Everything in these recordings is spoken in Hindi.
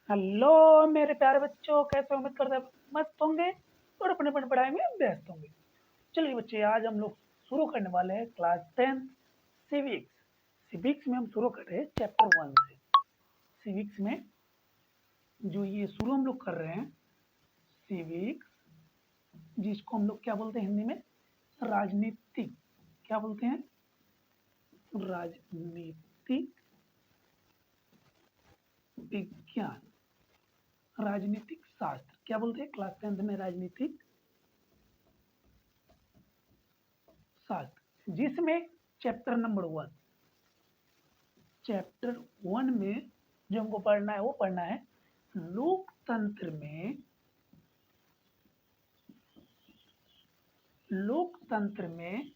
हेलो मेरे प्यारे बच्चों, कैसे उम्मीद करते हैं मस्त होंगे और अपने अपने पढ़ाई में व्यस्त होंगे। चलिए बच्चे, आज हम लोग शुरू करने वाले हैं क्लास 10 सिविक्स। सिविक्स में हम शुरू कर रहे हैं चैप्टर 1 से। सिविक्स में जो ये शुरू हम लोग कर रहे हैं सिविक्स, जिसको हम लोग क्या बोलते हैं हिंदी में, राजनीतिक। क्या बोलते हैं? राजनीतिक विज्ञान, राजनीतिक शास्त्र। क्या बोलते हैं क्लास 10 में? राजनीतिक शास्त्र, जिसमें चैप्टर नंबर 1, चैप्टर 1 में जो हमको पढ़ना है वो पढ़ना है लोकतंत्र में, लोकतंत्र में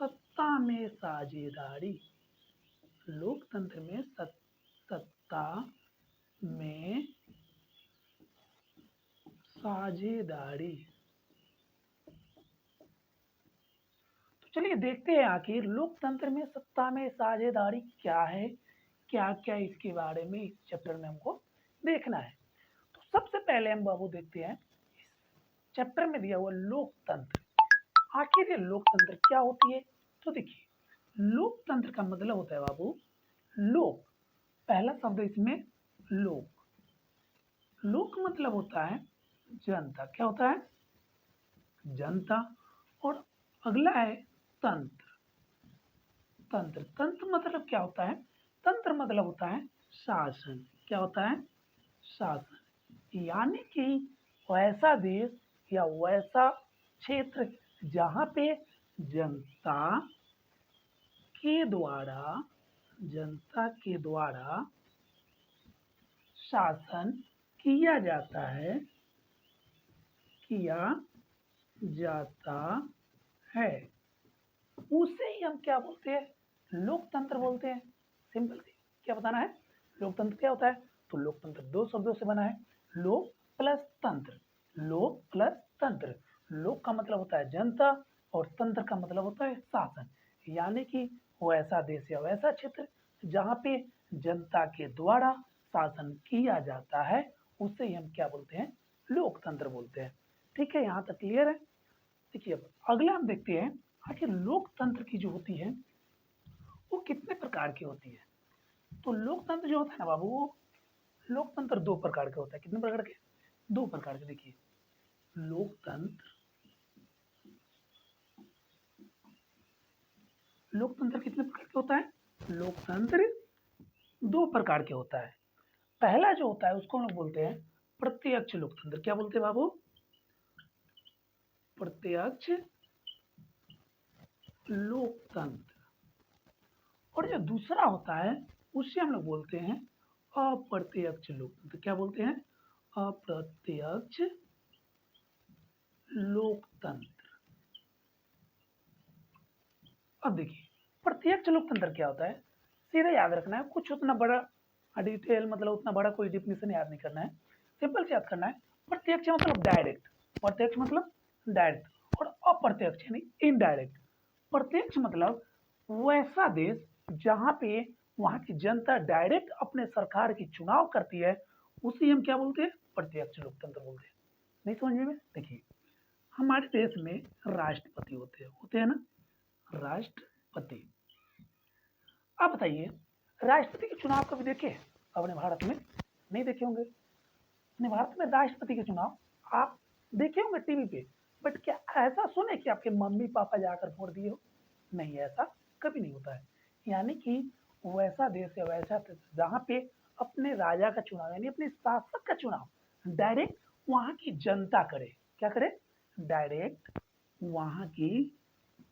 सत्ता में साझेदारी। लोकतंत्र में सत्ता में साझेदारी। तो चलिए देखते हैं आखिर लोकतंत्र में सत्ता में साझेदारी क्या है, क्या क्या इसके बारे में इस चैप्टर में हमको देखना है। तो सबसे पहले हम बाबू देखते हैं चैप्टर में दिया हुआ लोकतंत्र। आखिर ये लोकतंत्र क्या होती है? तो देखिए, लोकतंत्र का मतलब होता है बाबू लोक, पहला शब्द इसमें लोक। लोक मतलब होता है जनता। क्या होता है? जनता। और अगला है तंत्र। तंत्र, तंत्र मतलब क्या होता है? तंत्र मतलब होता है शासन। क्या होता है? शासन। यानी कि वैसा देश या वैसा क्षेत्र जहाँ पे जनता के द्वारा, जनता के द्वारा शासन किया जाता है, किया जाता है, उसे ही हम क्या बोलते हैं? लोकतंत्र बोलते हैं। सिंपल सी क्या बताना है, लोकतंत्र क्या होता है? तो लोकतंत्र दो शब्दों से बना है, लोक प्लस तंत्र। लोक प्लस तंत्र। लोक का मतलब होता है जनता और तंत्र का मतलब होता है शासन। यानी कि वैसा देश या वैसा क्षेत्र जहाँ पे जनता के द्वारा शासन किया जाता है, उसे ही हम क्या बोलते हैं? लोकतंत्र बोलते हैं। ठीक है, यहाँ तक क्लियर है? देखिए, अब अगला हम देखते हैं आखिर लोकतंत्र की जो होती है वो कितने प्रकार की होती है। तो लोकतंत्र जो होता है ना बाबू, वो लोकतंत्र दो प्रकार के होता है। कितने प्रकार के? दो प्रकार के। देखिए, लोकतंत्र, लोकतंत्र कितने प्रकार के होता है? लोकतंत्र दो प्रकार के होता है। पहला जो होता है उसको हम लोग बोलते हैं प्रत्यक्ष लोकतंत्र। क्या बोलते हैं बाबू? प्रत्यक्ष लोकतंत्र। और जो दूसरा होता है उसे हम लोग बोलते हैं अप्रत्यक्ष लोकतंत्र। क्या बोलते हैं? अप्रत्यक्ष लोकतंत्र। अब देखिए, प्रत्यक्ष लोकतंत्र क्या होता है, सीधे याद रखना है, कुछ उतना बड़ा डिटेल मतलब उतना बड़ा कोई डिफिनेशन याद नहीं करना है, सिंपल से याद करना है। प्रत्यक्ष मतलब डायरेक्ट, प्रत्यक्ष मतलब डायरेक्ट, और अप्रत्यक्ष यानी इनडायरेक्ट। प्रत्यक्ष मतलब वैसा देश जहाँ पे वहाँ की जनता डायरेक्ट अपने सरकार की चुनाव करती है, उसे हम क्या बोलते हैं? प्रत्यक्ष लोकतंत्र बोलते हैं। नहीं समझ में? देखिए, हमारे देश में राष्ट्रपति होते हैं ना, राष्ट्रपति। आप बताइए, राष्ट्रपति के चुनाव कभी देखे अपने भारत में? नहीं देखे होंगे। अपने भारत में राष्ट्रपति के चुनाव आप देखे होंगे टीवी पे, बट क्या ऐसा सुने कि आपके मम्मी पापा जाकर वोट दिए हो? नहीं, ऐसा कभी नहीं होता है। यानी कि वैसा देश या वैसा जहाँ पे अपने राजा का चुनाव यानी अपने शासक का चुनाव डायरेक्ट वहाँ की जनता करे। क्या करे? डायरेक्ट वहाँ की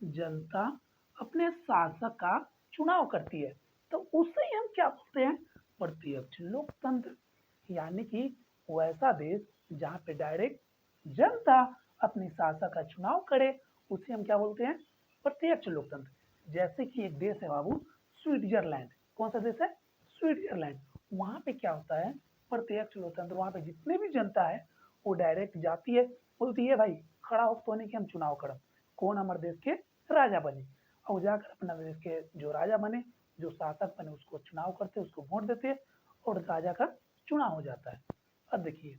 जनता अपने शासक का चुनाव करती है, तो उसे ही हम क्या बोलते हैं? प्रत्यक्ष लोकतंत्र। यानी कि वैसा देश जहाँ पे डायरेक्ट जनता अपने शासक का चुनाव करे, उसे हम क्या बोलते हैं? प्रत्यक्ष लोकतंत्र। जैसे कि एक देश है बाबू, स्विट्जरलैंड। कौन सा देश है? स्विट्जरलैंड। वहाँ पे क्या होता है? प्रत्यक्ष लोकतंत्र। वहाँ पे जितने भी जनता है वो डायरेक्ट जाती है, बोलती है भाई खड़ा हो तो नहीं कि हम चुनाव करब, कौन हमारे देश के राजा बने, और जाकर अपना देश के जो राजा बने, जो शासक बने, उसको चुनाव करते, उसको वोट देते और राजा का चुनाव हो जाता है। अब देखिए,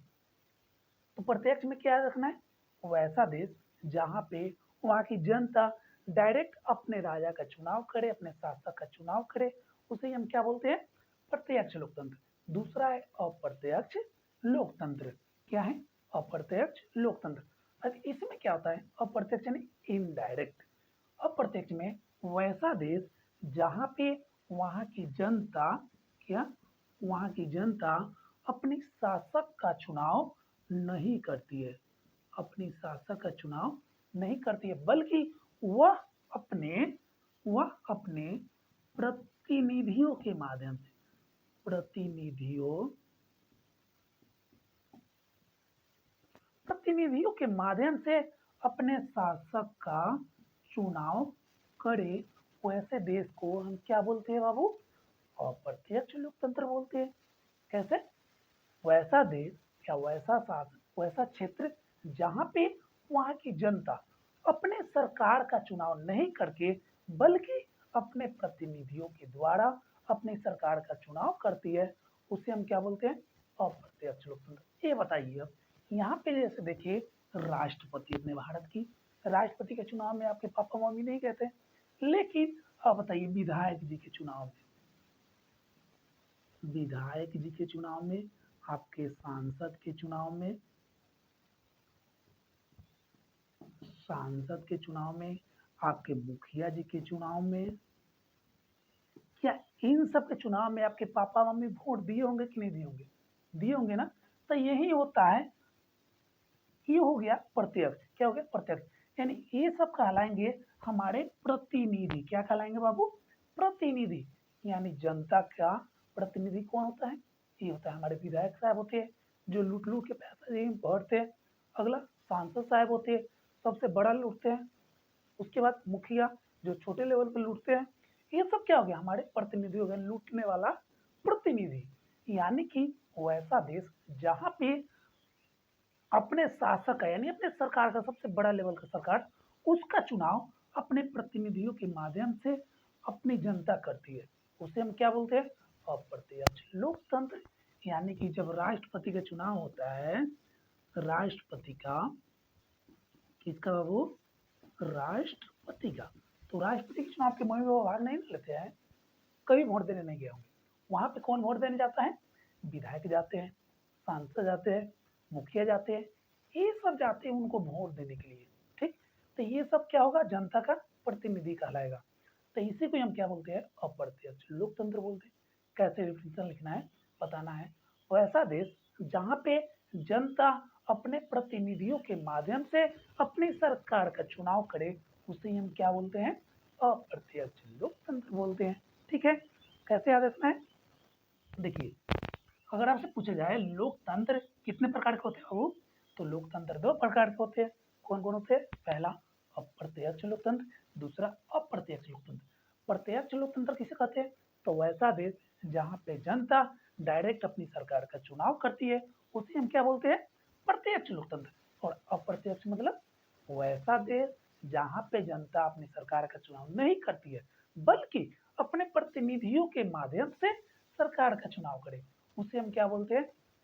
तो प्रत्यक्ष में क्या रखना है, वैसा देश जहाँ पे वहाँ की जनता डायरेक्ट अपने राजा का चुनाव करे, अपने शासक का चुनाव करे, उसे हम क्या बोलते हैं, प्रत्यक्ष लोकतंत्र। दूसरा है अप्रत्यक्ष लोकतंत्र। क्या है, अप्रत्यक्ष लोकतंत्र। अब इसमें क्या होता है, अप्रत्यक्ष यानी इनडायरेक्ट। अप्रत्यक्ष में वैसा देश जहाँ पे वहाँ की जनता, क्या, वहाँ की जनता अपने शासक का चुनाव नहीं करती है, अपनी शासक का चुनाव नहीं करती है, बल्कि वह अपने वह अपने प्रतिनिधियों के माध्यम से, प्रतिनिधियों प्रतिनिधियों के माध्यम से अपने शासक का चुनाव करे, वैसे देश को हम क्या बोलते हैं बाबू, अप्रत्यक्ष लोकतंत्र बोलते हैं। कैसे, वैसा देश या वैसा शासन, वैसा क्षेत्र जहाँ पे वहाँ की जनता अपने सरकार का चुनाव नहीं करके बल्कि अपने प्रतिनिधियों के द्वारा अपनी सरकार का चुनाव करती है, उसे हम क्या बोलते हैं, अप्रत्यक्ष लोकतंत्र। ये बताइए, अब यहाँ पे जैसे देखिए, राष्ट्रपति अपने भारत की, राष्ट्रपति के चुनाव में आपके पापा मम्मी नहीं कहते, लेकिन अब बताइए विधायक जी के चुनाव में, विधायक जी के चुनाव में, आपके सांसद के चुनाव में, सांसद के चुनाव में, आपके मुखिया जी के चुनाव में, क्या इन सब के चुनाव में आपके पापा मम्मी वोट दिए होंगे कि नहीं दिए होंगे, दिए होंगे ना। तो यही होता है, ये हो गया प्रत्यक्ष। क्या हो गया, प्रत्यक्ष। यानी ये सब कहलाएंगे हमारे प्रतिनिधि। क्या कहलाएंगे बाबू, प्रतिनिधि। यानी जनता का प्रतिनिधि कौन होता है, ये होता है हमारे विधायक साहब होते हैं, जो लूट लूट के पैसा जेब में भरते हैं। अगला सांसद साहब होते हैं, सबसे बड़ा लूटते हैं। उसके बाद मुखिया, जो छोटे लेवल पे लूटते हैं। ये सब क्या हो गया, हमारे प्रतिनिधि हो गए, लूटने वाला प्रतिनिधि। यानी कि वैसा देश जहाँ पे अपने शासक का, यानी अपने सरकार का, सबसे बड़ा लेवल का सरकार, उसका चुनाव अपने प्रतिनिधियों के माध्यम से अपनी जनता करती है, उसे हम क्या बोलते हैं, अप्रत्यक्ष लोकतंत्र। यानी कि जब राष्ट्रपति का चुनाव होता है, राष्ट्रपति का, किसका बाबू, राष्ट्रपति का, तो राष्ट्रपति के चुनाव के मम्मी पापा भाग नहीं लेते हैं, कभी वोट देने नहीं गए होंगे। वहां पे कौन वोट देने जाता है, विधायक जाते हैं, सांसद जाते हैं, मुखिया जाते हैं, ये सब जाते हैं उनको वोट देने के लिए। ठीक, तो ये सब क्या होगा, जनता का प्रतिनिधि कहलाएगा। तो इसी को हम क्या बोलते हैं, अप्रत्यक्ष लोकतंत्र बोलते हैं। कैसे डिफिनेशन लिखना है, बताना है। वैसा देश जहाँ पे जनता अपने प्रतिनिधियों के माध्यम से अपनी सरकार का चुनाव करे, उसे हम क्या बोलते हैं, अप्रत्यक्ष लोकतंत्र बोलते हैं। ठीक है, कैसे याद रखना है, देखिए, अगर आपसे पूछा जाए लोकतंत्र कितने प्रकार के होते हैं बाबू, तो लोकतंत्र दो प्रकार के होते हैं। कौन कौन होते हैं, पहला अप्रत्यक्ष लोकतंत्र, दूसरा अप्रत्यक्ष लोकतंत्र। प्रत्यक्ष लोकतंत्र किसे कहते हैं, तो वैसा देश जहाँ पे जनता डायरेक्ट अपनी सरकार का चुनाव करती है, उसे हम क्या बोलते हैं, प्रत्यक्ष लोकतंत्र। और अप्रत्यक्ष मतलब वैसा देश जहाँ पे जनता अपनी सरकार का चुनाव नहीं करती है, बल्कि अपने प्रतिनिधियों के माध्यम से सरकार का चुनाव करे, उसे हम क्या बोलते हैं,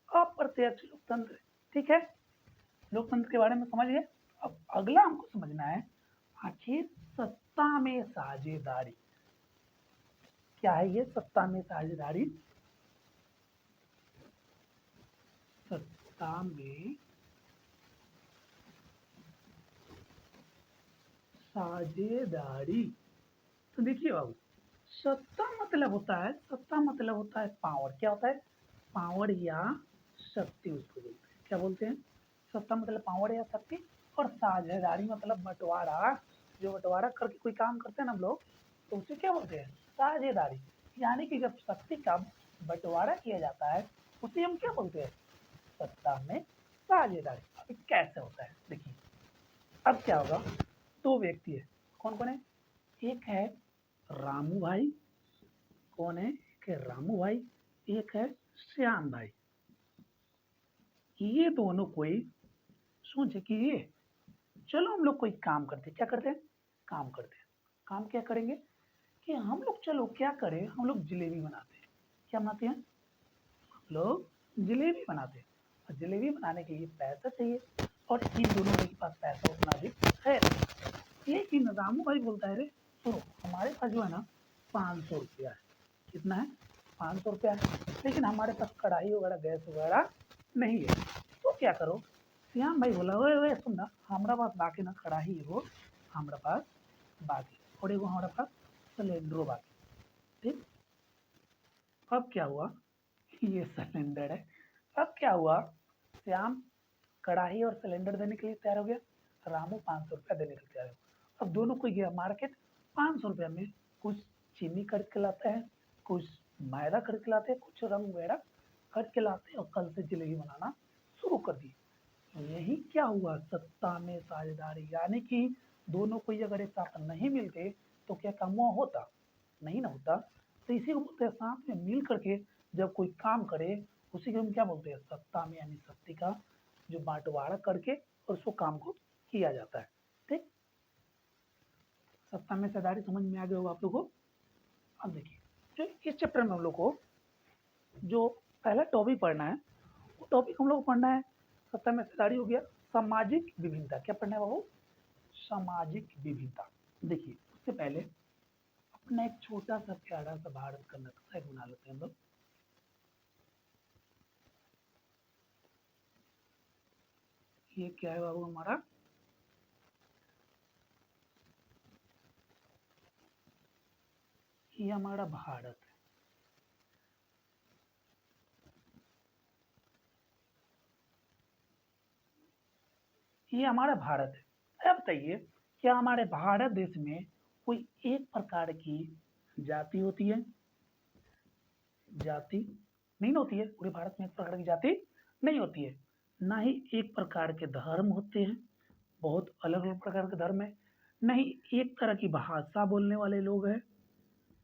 अप्रत्यक्ष लोकतंत्र। ठीक है, लोकतंत्र के बारे में समझ गए। अब अगला हमको समझना है, आखिर सत्ता में साझेदारी क्या है। ये सत्ता में साझेदारी, सत्ता में साझेदारी, तो देखिए बाबू, सत्ता मतलब होता है, सत्ता मतलब होता है पावर। क्या होता है, पावर या शक्ति, उसको बोलते हैं। क्या बोलते हैं, सत्ता मतलब पावर या शक्ति, और साझेदारी मतलब बंटवारा। जो बंटवारा करके कोई काम करते हैं ना हम लोग, तो उसे क्या बोलते हैं, साझेदारी। यानी कि जब शक्ति का बंटवारा किया जाता है, उसे हम क्या बोलते हैं, सत्ता में साझेदारी। अभी कैसे होता है देखिए, अब क्या होगा, दो व्यक्ति है, कौन कौन है, एक है रामू भाई, कौन है, एक है रामू भाई, एक है श्याम भाई। ये दोनों कोई सोचे कि ये, चलो हम लोग कोई काम करते हैं। क्या करते हैं, काम करते हैं। काम क्या करेंगे, कि हम लोग चलो क्या करें, हम लोग जलेबी बनाते हैं। क्या बनाते हैं, हम लोग जलेबी बनाते हैं। जलेबी बनाने के लिए पैसा चाहिए और इन दोनों के पास पैसा उतना अधिक है नहीं। ये इंतजामू भाई बोलता है रे सुनो हमारे पास जो है ना 500 रुपया है। कितना है? 500 रुपया है, लेकिन हमारे पास कढ़ाई वगैरह गैस वगैरह नहीं है। तो क्या करो? श्याम भाई बोला ओए ओए सुन ना हमारा पास बाकी ना कढ़ाई हो हमारा पास बाकी और एगो हमारा पास सिलेंडरो बाकी। ठीक, अब क्या हुआ? ये सिलेंडर है। अब क्या हुआ? श्याम कढ़ाई और सिलेंडर देने के लिए तैयार हो गया, रामू 500 रुपया देने के लिए तैयार हो गया। अब दोनों को गया मार्केट, 500 रुपया में कुछ चीनी खरीद के लाते हैं, कुछ मैदा खरीद के लाते हैं, कुछ रंग वगैरह खरीद के लाते हैं और कल से जलेबी बनाना शुरू कर दी। यही क्या हुआ? सत्ता में साझेदारी, यानी कि दोनों को अगर एक साथ नहीं मिलते तो क्या काम हुआ होता? नहीं ना होता। तो इसी को बोलते हैं साथ में मिल करके जब कोई काम करे उसी को हम क्या बोलते हैं? सत्ता में, यानी शक्ति का जो बांटवारा करके और उसको काम को किया जाता है। ठीक, सत्ता में साझेदारी समझ में आ गया होगा आप लोगों को। अब देखिए जो इस चैप्टर में हम लोग को जो पहला टॉपिक पढ़ना है वो टॉपिक हम लोग को पढ़ना है सत्ता में साझेदारी हो गया, सामाजिक विभिन्नता। क्या पढ़ना है बाबू? सामाजिक विभिन्नता। देखिए उससे पहले अपना एक छोटा सा प्यारा सा भारत का नक्शा एक बना लेते हैं हम लोग। ये क्या है बाबू हमारा? ये हमारा भारत है। ये हमारा भारत है। अब बताइए क्या हमारे भारत देश में कोई एक प्रकार की जाति होती है? जाति नहीं ना होती है। पूरे भारत में एक प्रकार की जाति नहीं होती है। ना ही एक प्रकार के धर्म होते हैं, बहुत अलग अलग प्रकार के धर्म है। नहीं एक तरह की भाषा बोलने वाले लोग हैं।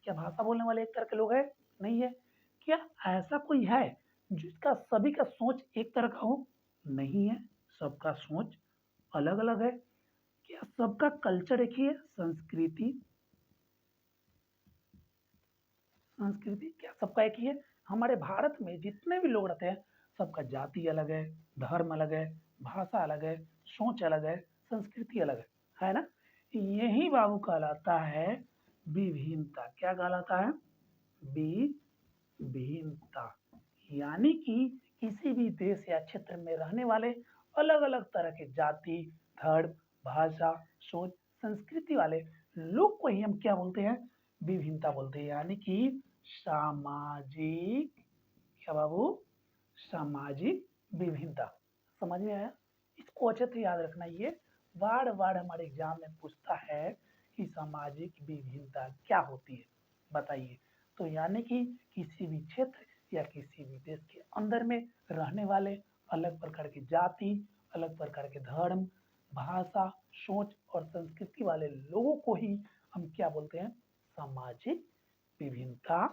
क्या भाषा बोलने वाले एक तरह के लोग हैं? नहीं है। क्या ऐसा कोई है जिसका सभी का सोच एक तरह का हो? नहीं है, सबका सोच अलग अलग है। क्या सबका कल्चर एक ही है? संस्कृति, संस्कृति क्या सबका एक ही है? हमारे भारत में जितने भी लोग रहते हैं सबका जाति अलग है, धर्म अलग है, भाषा अलग है, सोच अलग है, संस्कृति अलग है ना? यही बाबू कहलाता है विभिन्नता। क्या कहलाता है? विभिन्नता, यानी कि किसी भी देश या क्षेत्र में रहने वाले अलग अलग तरह के जाति, धर्म, भाषा, सोच, संस्कृति वाले लोग को ही हम क्या बोलते हैं? विभिन्नता बोलते हैं। यानी कि सामाजिक, क्या बाबू? सामाजिक विभिन्नता। समझ में आया? इसको अच्छे से याद रखना। ये बार बार हमारे एग्जाम में पूछता है कि सामाजिक विभिन्नता क्या होती है, बताइए। तो यानी कि किसी भी क्षेत्र या किसी भी देश के अंदर में रहने वाले अलग प्रकार की जाति, अलग प्रकार के धर्म, भाषा, सोच और संस्कृति वाले लोगों को ही हम क्या बोलते हैं? सामाजिक विभिन्नता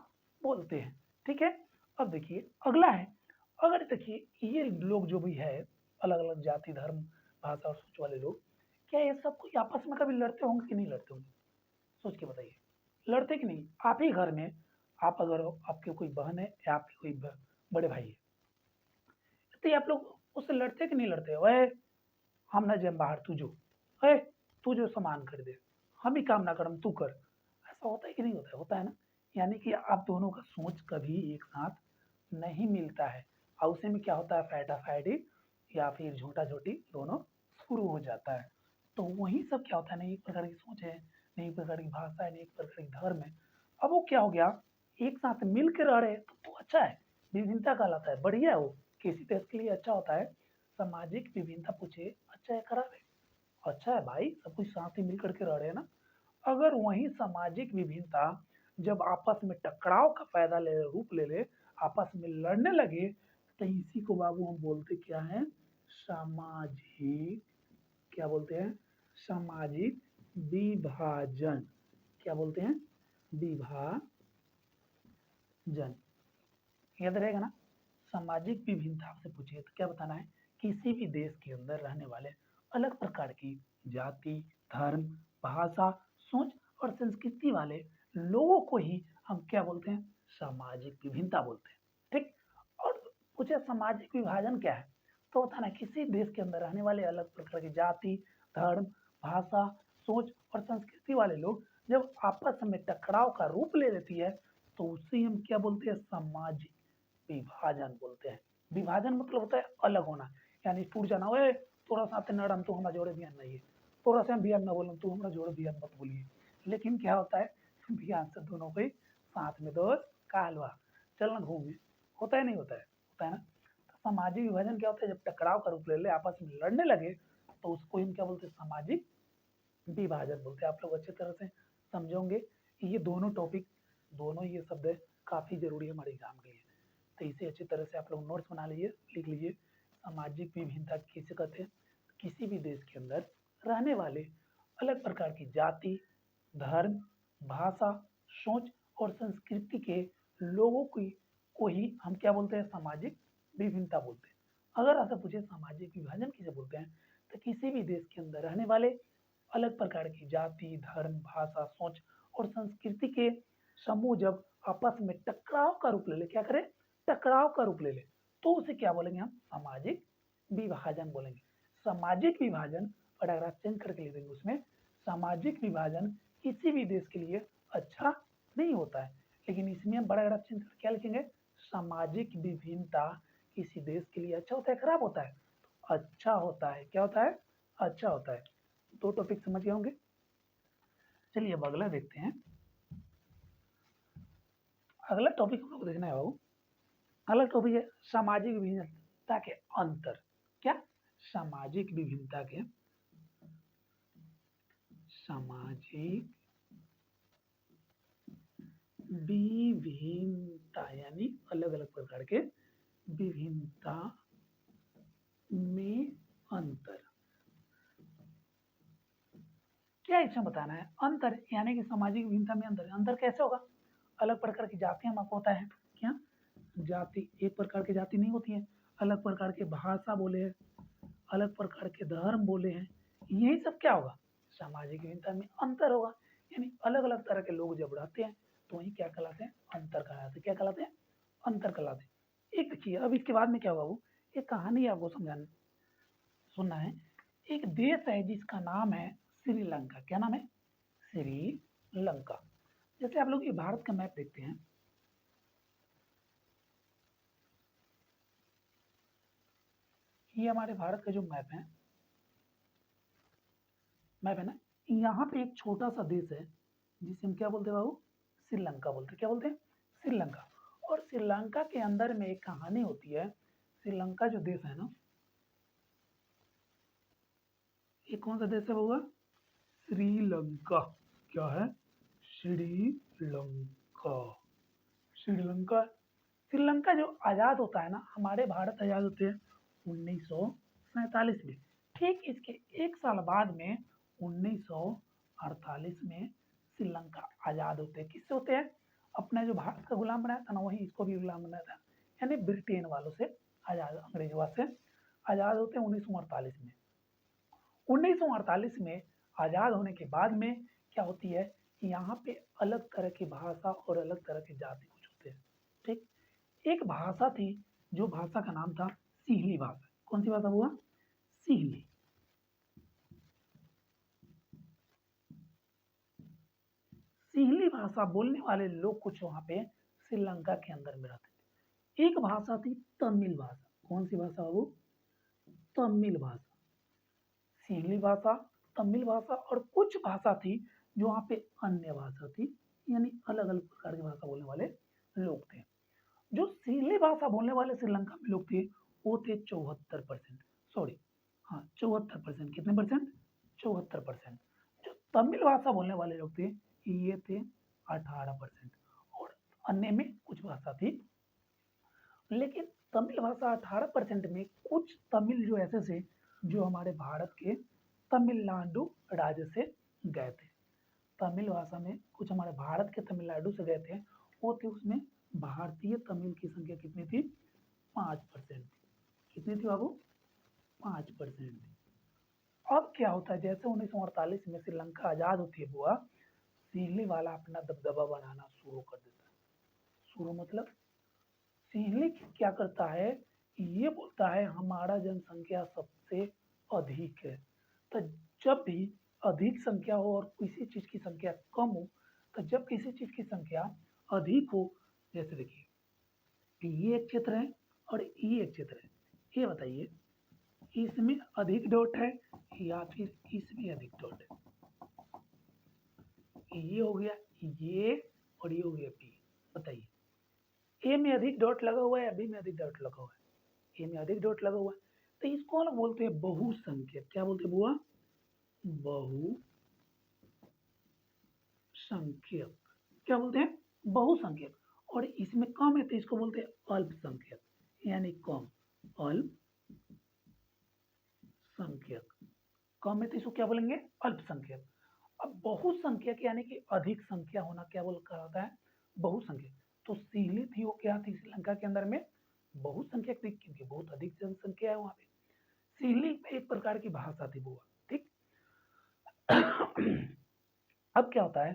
बोलते हैं। ठीक है, अब देखिए अगला है। अगर देखिए ये लोग जो भी है अलग अलग जाति, धर्म, भाषा और सोच वाले लोग, क्या ये सब कोई आपस में कभी लड़ते होंगे कि नहीं लड़ते होंगे? सोच के बताइए, लड़ते कि नहीं? आप ही घर में आप अगर हो, आपके कोई बहन है या आपके कोई बड़े भाई है, तो ये आप लोग उससे लड़ते कि नहीं लड़ते? वह हम ना जाए बाहर, तू जो है, तू जो सामान खरीदे, हम ही काम ना करम तू कर। ऐसा होता है कि नहीं होता है? होता है ना। यानी कि आप दोनों का सोच कभी एक साथ नहीं मिलता है और उसी में क्या होता है? फैटा-फैटी या फिर झूठा-झूठी दोनों शुरू हो जाता है। तो वही सब क्या होता है ना, एक प्रकार की सोच है, नई प्रकार की भाषा है, नई प्रकार की धर्म है। अब वो क्या हो गया? एक साथ मिल के रह रहे हैं तो अच्छा है, विभिन्नता कहलाता है, बढ़िया है वो, किसी देश के लिए अच्छा होता है। सामाजिक विभिन्नता पूछे अच्छा है खराब है? अच्छा है भाई, सब कुछ साथ ही मिल करके रह रहे हैं ना। अगर वही सामाजिक विभिन्नता जब आपस में टकराव का फायदा ले रूप ले ले, आपस में लड़ने लगे, तो इसी को बाबू हम बोलते क्या है? सामाजिक, क्या बोलते हैं? सामाजिक विभाजन। क्या बोलते हैं? विभाजन। याद रहेगा ना? सामाजिक विभिन्नता आपसे पूछिए तो क्या बताना है? किसी भी देश के अंदर रहने वाले अलग प्रकार की जाति, धर्म, भाषा, सोच और संस्कृति वाले लोगों को ही हम क्या बोलते हैं? सामाजिक विभिन्नता बोलते हैं। ठीक, और पूछे सामाजिक विभाजन क्या है? तो होता है ना, किसी देश के अंदर रहने वाले अलग प्रकार की जाति, धर्म, भाषा, सोच और संस्कृति वाले लोग जब आपस में टकराव का रूप ले लेती है, तो उसे हम क्या बोलते हैं? सामाजिक विभाजन बोलते हैं। विभाजन मतलब होता है अलग होना, यानी टूट जाना। ओए तोरा साथ नड़म, तू हमारा जोड़े बिहान नहीं है, तोरा से हम बिहान ना बोलूं, तू हमारा जोड़े बिहान मत बोलिए। लेकिन क्या होता है, बिहान से दोनों को ही साथ में दोस्त कालवा चलना घूमे, होता है नहीं होता है? होता है ना। तो सामाजिक विभाजन क्या होता है? जब टकराव का रूप ले ले, आपस में लड़ने लगे, तो उसको हम क्या बोलते हैं? सामाजिक विभाजन बोलते हैं। आप लोग अच्छी तरह से समझोगे। ये दोनों टॉपिक, दोनों ये शब्द काफी जरूरी है हमारे एग्जाम के लिए, तो इसे अच्छी तरह से आप लोग नोट्स बना लीजिए, लिख लीजिए। सामाजिक विभिन्नता किसे कहते हैं? किसी भी देश के अंदर रहने वाले अलग प्रकार की जाति, धर्म, भाषा, सोच और संस्कृति के लोगों की को ही हम क्या बोलते हैं? सामाजिक विभिन्नता बोलते हैं। अगर आपसे पूछे सामाजिक विभाजन किसे बोलते हैं, तो किसी भी देश के अंदर रहने वाले अलग प्रकार की जाति, धर्म, भाषा, सोच और संस्कृति के समूह जब आपस में टकराव का रूप ले ले, क्या करे? टकराव का रूप ले ले, तो उसे क्या बोलेंगे? हम सामाजिक विभाजन बोलेंगे। सामाजिक विभाजन पैराग्राफ चेंज करके लिख देंगे उसमें। सामाजिक विभाजन किसी भी देश के लिए अच्छा नहीं होता है, लेकिन इसमें हम पैराग्राफ चेंज करके क्या लिखेंगे? सामाजिक विभिन्नता किसी देश के लिए अच्छा होता है, खराब होता है? अच्छा होता है। क्या होता है? अच्छा होता है। दो टॉपिक समझ गए होंगे। चलिए अब अगला देखते हैं। अगला टॉपिक हम लोग को देखना है बाबू। अगला टॉपिक है सामाजिक विभिन्नता के अंतर। क्या? सामाजिक विभिन्नता के, सामाजिक विभिन्नता यानी अलग अलग प्रकार के विभिन्नता में अंतर। क्या इसमें बताना है? अंतर यानी कि सामाजिक विभिन्नता में अंतर। अंतर कैसे होगा? अलग प्रकार की जातियां हमको होता है। क्या? जाति एक प्रकार की जाति नहीं होती है, अलग प्रकार के भाषा बोले हैं, अलग प्रकार के धर्म बोले हैं, यही सब क्या होगा? सामाजिक विभिन्नता में अंतर होगा। यानी अलग अलग तरह के लोग जब रहते हैं, तो वही क्या कहलाते हैं? अंतर कहलाते हैं। क्या कहलाते हैं? अंतर कहलाते हैं। एक देखिए, अब इसके बाद में क्या होगा वो, एक कहानी आपको समझाना सुनना है। एक देश है जिसका नाम है श्रीलंका। क्या नाम है? श्रीलंका। जैसे आप लोग ये भारत का मैप देखते हैं, ये हमारे भारत का जो मैप है ना, यहाँ पे एक छोटा सा देश है जिसे हम क्या बोलते हैं बाबू? श्रीलंका बोलते हैं। क्या बोलते हैं? श्रीलंका। और श्रीलंका के अंदर में एक कहानी होती है। श्रीलंका जो देश है ना, ये कौन सा देश है बाबू? श्रीलंका। क्या है? श्रीलंका। श्रीलंका। श्रीलंका जो आज़ाद होता है ना, हमारे भारत आज़ाद होते हैं 1947 में। ठीक इसके एक साल बाद में 1948 में श्रीलंका आज़ाद होते हैं। किससे होते हैं? अपना जो भारत का गुलाम बनाया था ना, वही इसको भी गुलाम बनाया था, यानी ब्रिटेन वालों से आज़ाद, अंग्रेजों से आज़ाद होते हैं 1948 में। 1948 में आज़ाद होने के बाद में क्या होती है कि यहाँ पे अलग तरह की भाषा और अलग तरह की जाति कुछ होते हैं। ठीक, एक भाषा थी, जो भाषा का नाम था सिंहली भाषा। कौन सी भाषा हुआ? सिंहली। सिंहली भाषा बोलने वाले लोग कुछ वहां पे श्रीलंका के अंदर में रहते थे। एक भाषा थी तमिल भाषा। कौन सी भाषा वो? तमिल भाषा। सिंहली भाषा, तमिल भाषा और कुछ भाषा थी जो वहाँ पे अन्य भाषा थी, यानी अलग अलग प्रकार की भाषा बोलने वाले लोग थे। जो सिंहली भाषा बोलने वाले श्रीलंका में लोग थे, वो थे 74%। सॉरी, हाँ 74%। कितने परसेंट? 74%। जो तमिल भाषा बोलने वाले लोग थे, ये थे 18%। और अन्य में कुछ भाषा थी। लेकिन तमिल भाषा 18% में कुछ तमिल जो ऐसे थे जो हमारे भारत के तमिलनाडु राज्य से गए थे। तमिल भाषा में कुछ हमारे भारत के तमिलनाडु से गए थे, वो थे। उसमें भारतीय तमिल की संख्या कितनी थी? 5%। कितनी थी बाबू? 5%। अब क्या होता है, जैसे 1948 में श्रीलंका आजाद होती है बुआ, सिंहली वाला अपना दबदबा बनाना शुरू कर देता है। शुरू मतलब सिंहली क्या करता है ये बोलता है हमारा जनसंख्या सबसे अधिक है। तो जब भी अधिक संख्या हो और किसी चीज की संख्या कम हो, तो जब किसी चीज की संख्या अधिक हो, जैसे देखिए ये एक चित्र है और ये एक चित्र है, ये बताइए इसमें अधिक डॉट है या फिर इसमें अधिक डॉट है? ये हो गया ये और ये हो गया बी। बताइए ए में अधिक डॉट लगा हुआ है या बी में अधिक डॉट लगा हुआ है? ए में अधिक डॉट लगा हुआ है, तो इसको हम बोलते हैं बहुसंख्यक। क्या बोलते हैं बुआ? बहुसंख्यक। क्या बोलते हैं? बहुसंख्यक। और इसमें कम है तो इसको बोलते हैं अल्पसंख्यक, यानी कम। अल्पसंख्यक। कम है तो इसको क्या बोलेंगे? अल्पसंख्यक। अब बहुसंख्यक यानी कि अधिक संख्या होना क्या बोल कर होता है? बहुसंख्यक। तो सीली थी वो क्या थी श्रीलंका के अंदर में? बहुसंख्यक थी, क्योंकि बहुत अधिक जनसंख्या है वहां पे। सीली एक प्रकार की भाषा थी बुआ, ठीक। अब क्या होता है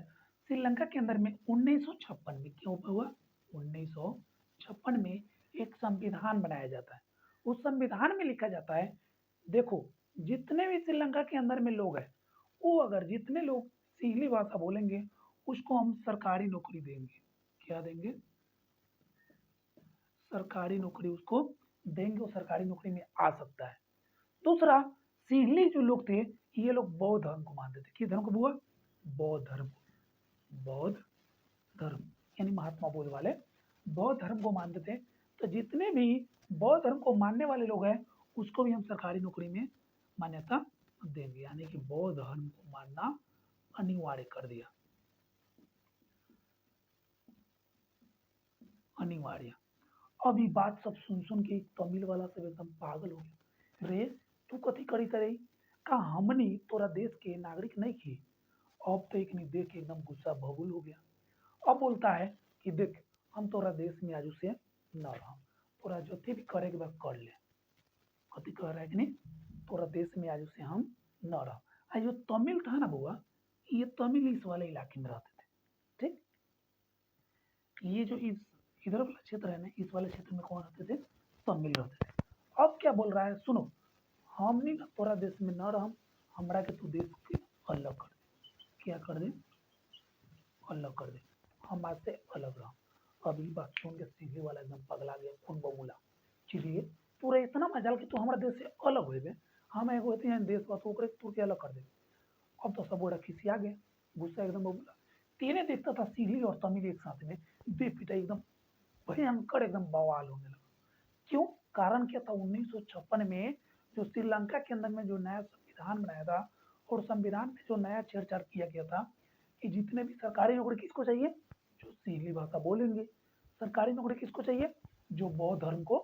श्रीलंका के अंदर में 1956 में क्यों हुआ? 1956 में एक संविधान बनाया जाता है। उस संविधान में लिखा जाता है, देखो जितने भी श्रीलंका के अंदर में लोग हैं, वो अगर जितने लोग सीली भाषा बोलेंगे उसको हम सरकारी नौकरी देंगे। क्या देंगे? सरकारी नौकरी उसको देंगे, वो सरकारी नौकरी में आ सकता है। दूसरा, सीली जो लोग थे ये लोग बौद्ध धर्म को मानते थे। किस धर्म को बुआ? बौद्ध धर्म। बौद्ध धर्म यानी महात्मा बुद्ध वाले बौद्ध धर्म को मानते थे। तो जितने भी बौद्ध धर्म को मानने वाले लोग हैं उसको भी हम सरकारी नौकरी में मान्यता देंगे, यानी कि बौद्ध धर्म को मानना अनिवार्य कर दिया। अनिवार्य। अब ये बात सब सुन सुन के तमिल वाला सब एकदम पागल हो गया। रे तू कथी करी तरही का हमनी तोरा देश के नागरिक नहीं की? अब तो एक नहीं देख के एकदम गुस्सा बबूल हो गया। अब बोलता है कि देख हम तोरा देश में आज से न रह, तोरा जो भी करे के बाद कर ले। कथी कह रहा है कि नहीं? तोरा देश में आज से हम न रह। जो तमिल था ना बुआ, ये तमिल इस वाले इलाके में रहते थे, ठीक। ये जो इस इधर वाला क्षेत्र है ना, इस वाले क्षेत्र में कौन रहते थे? तमिल रहते थे। अब क्या बोल रहा है सुनो, हमनी ना तोरा देश में न रह, हमरा के तू देश के अलग कर दे। क्या कर दे? अलग कर दे, हम आज से अलग रह। अभी बात सुन के सीधी वाला एकदम पगला गया, खून बबूला। चिड़िए तोरा इतना मजाल कि तू हमारा देश से अलग हो गए, हम एगो होते हैं देश बात ओकरे तू के अलग कर दे। अब तो सब बड़ा खिसिया गया, गुस्सा एकदम बबूला। तेरे देखता था सीढ़ी और तमिल एक साथ में दे पिटाई एकदम भयंकर एकदम बवाल होने लगा। क्यों? कारण क्या था? 1956 में जो श्रीलंका के अंदर में जो नया संविधान बनाया था, और संविधान में जो नया छेड़छाड़ किया गया था कि जितने भी सरकारी नौकरी किसको चाहिए? जो सीली भाषा बोलेंगे। सरकारी नौकरी किसको चाहिए? जो बौद्ध धर्म को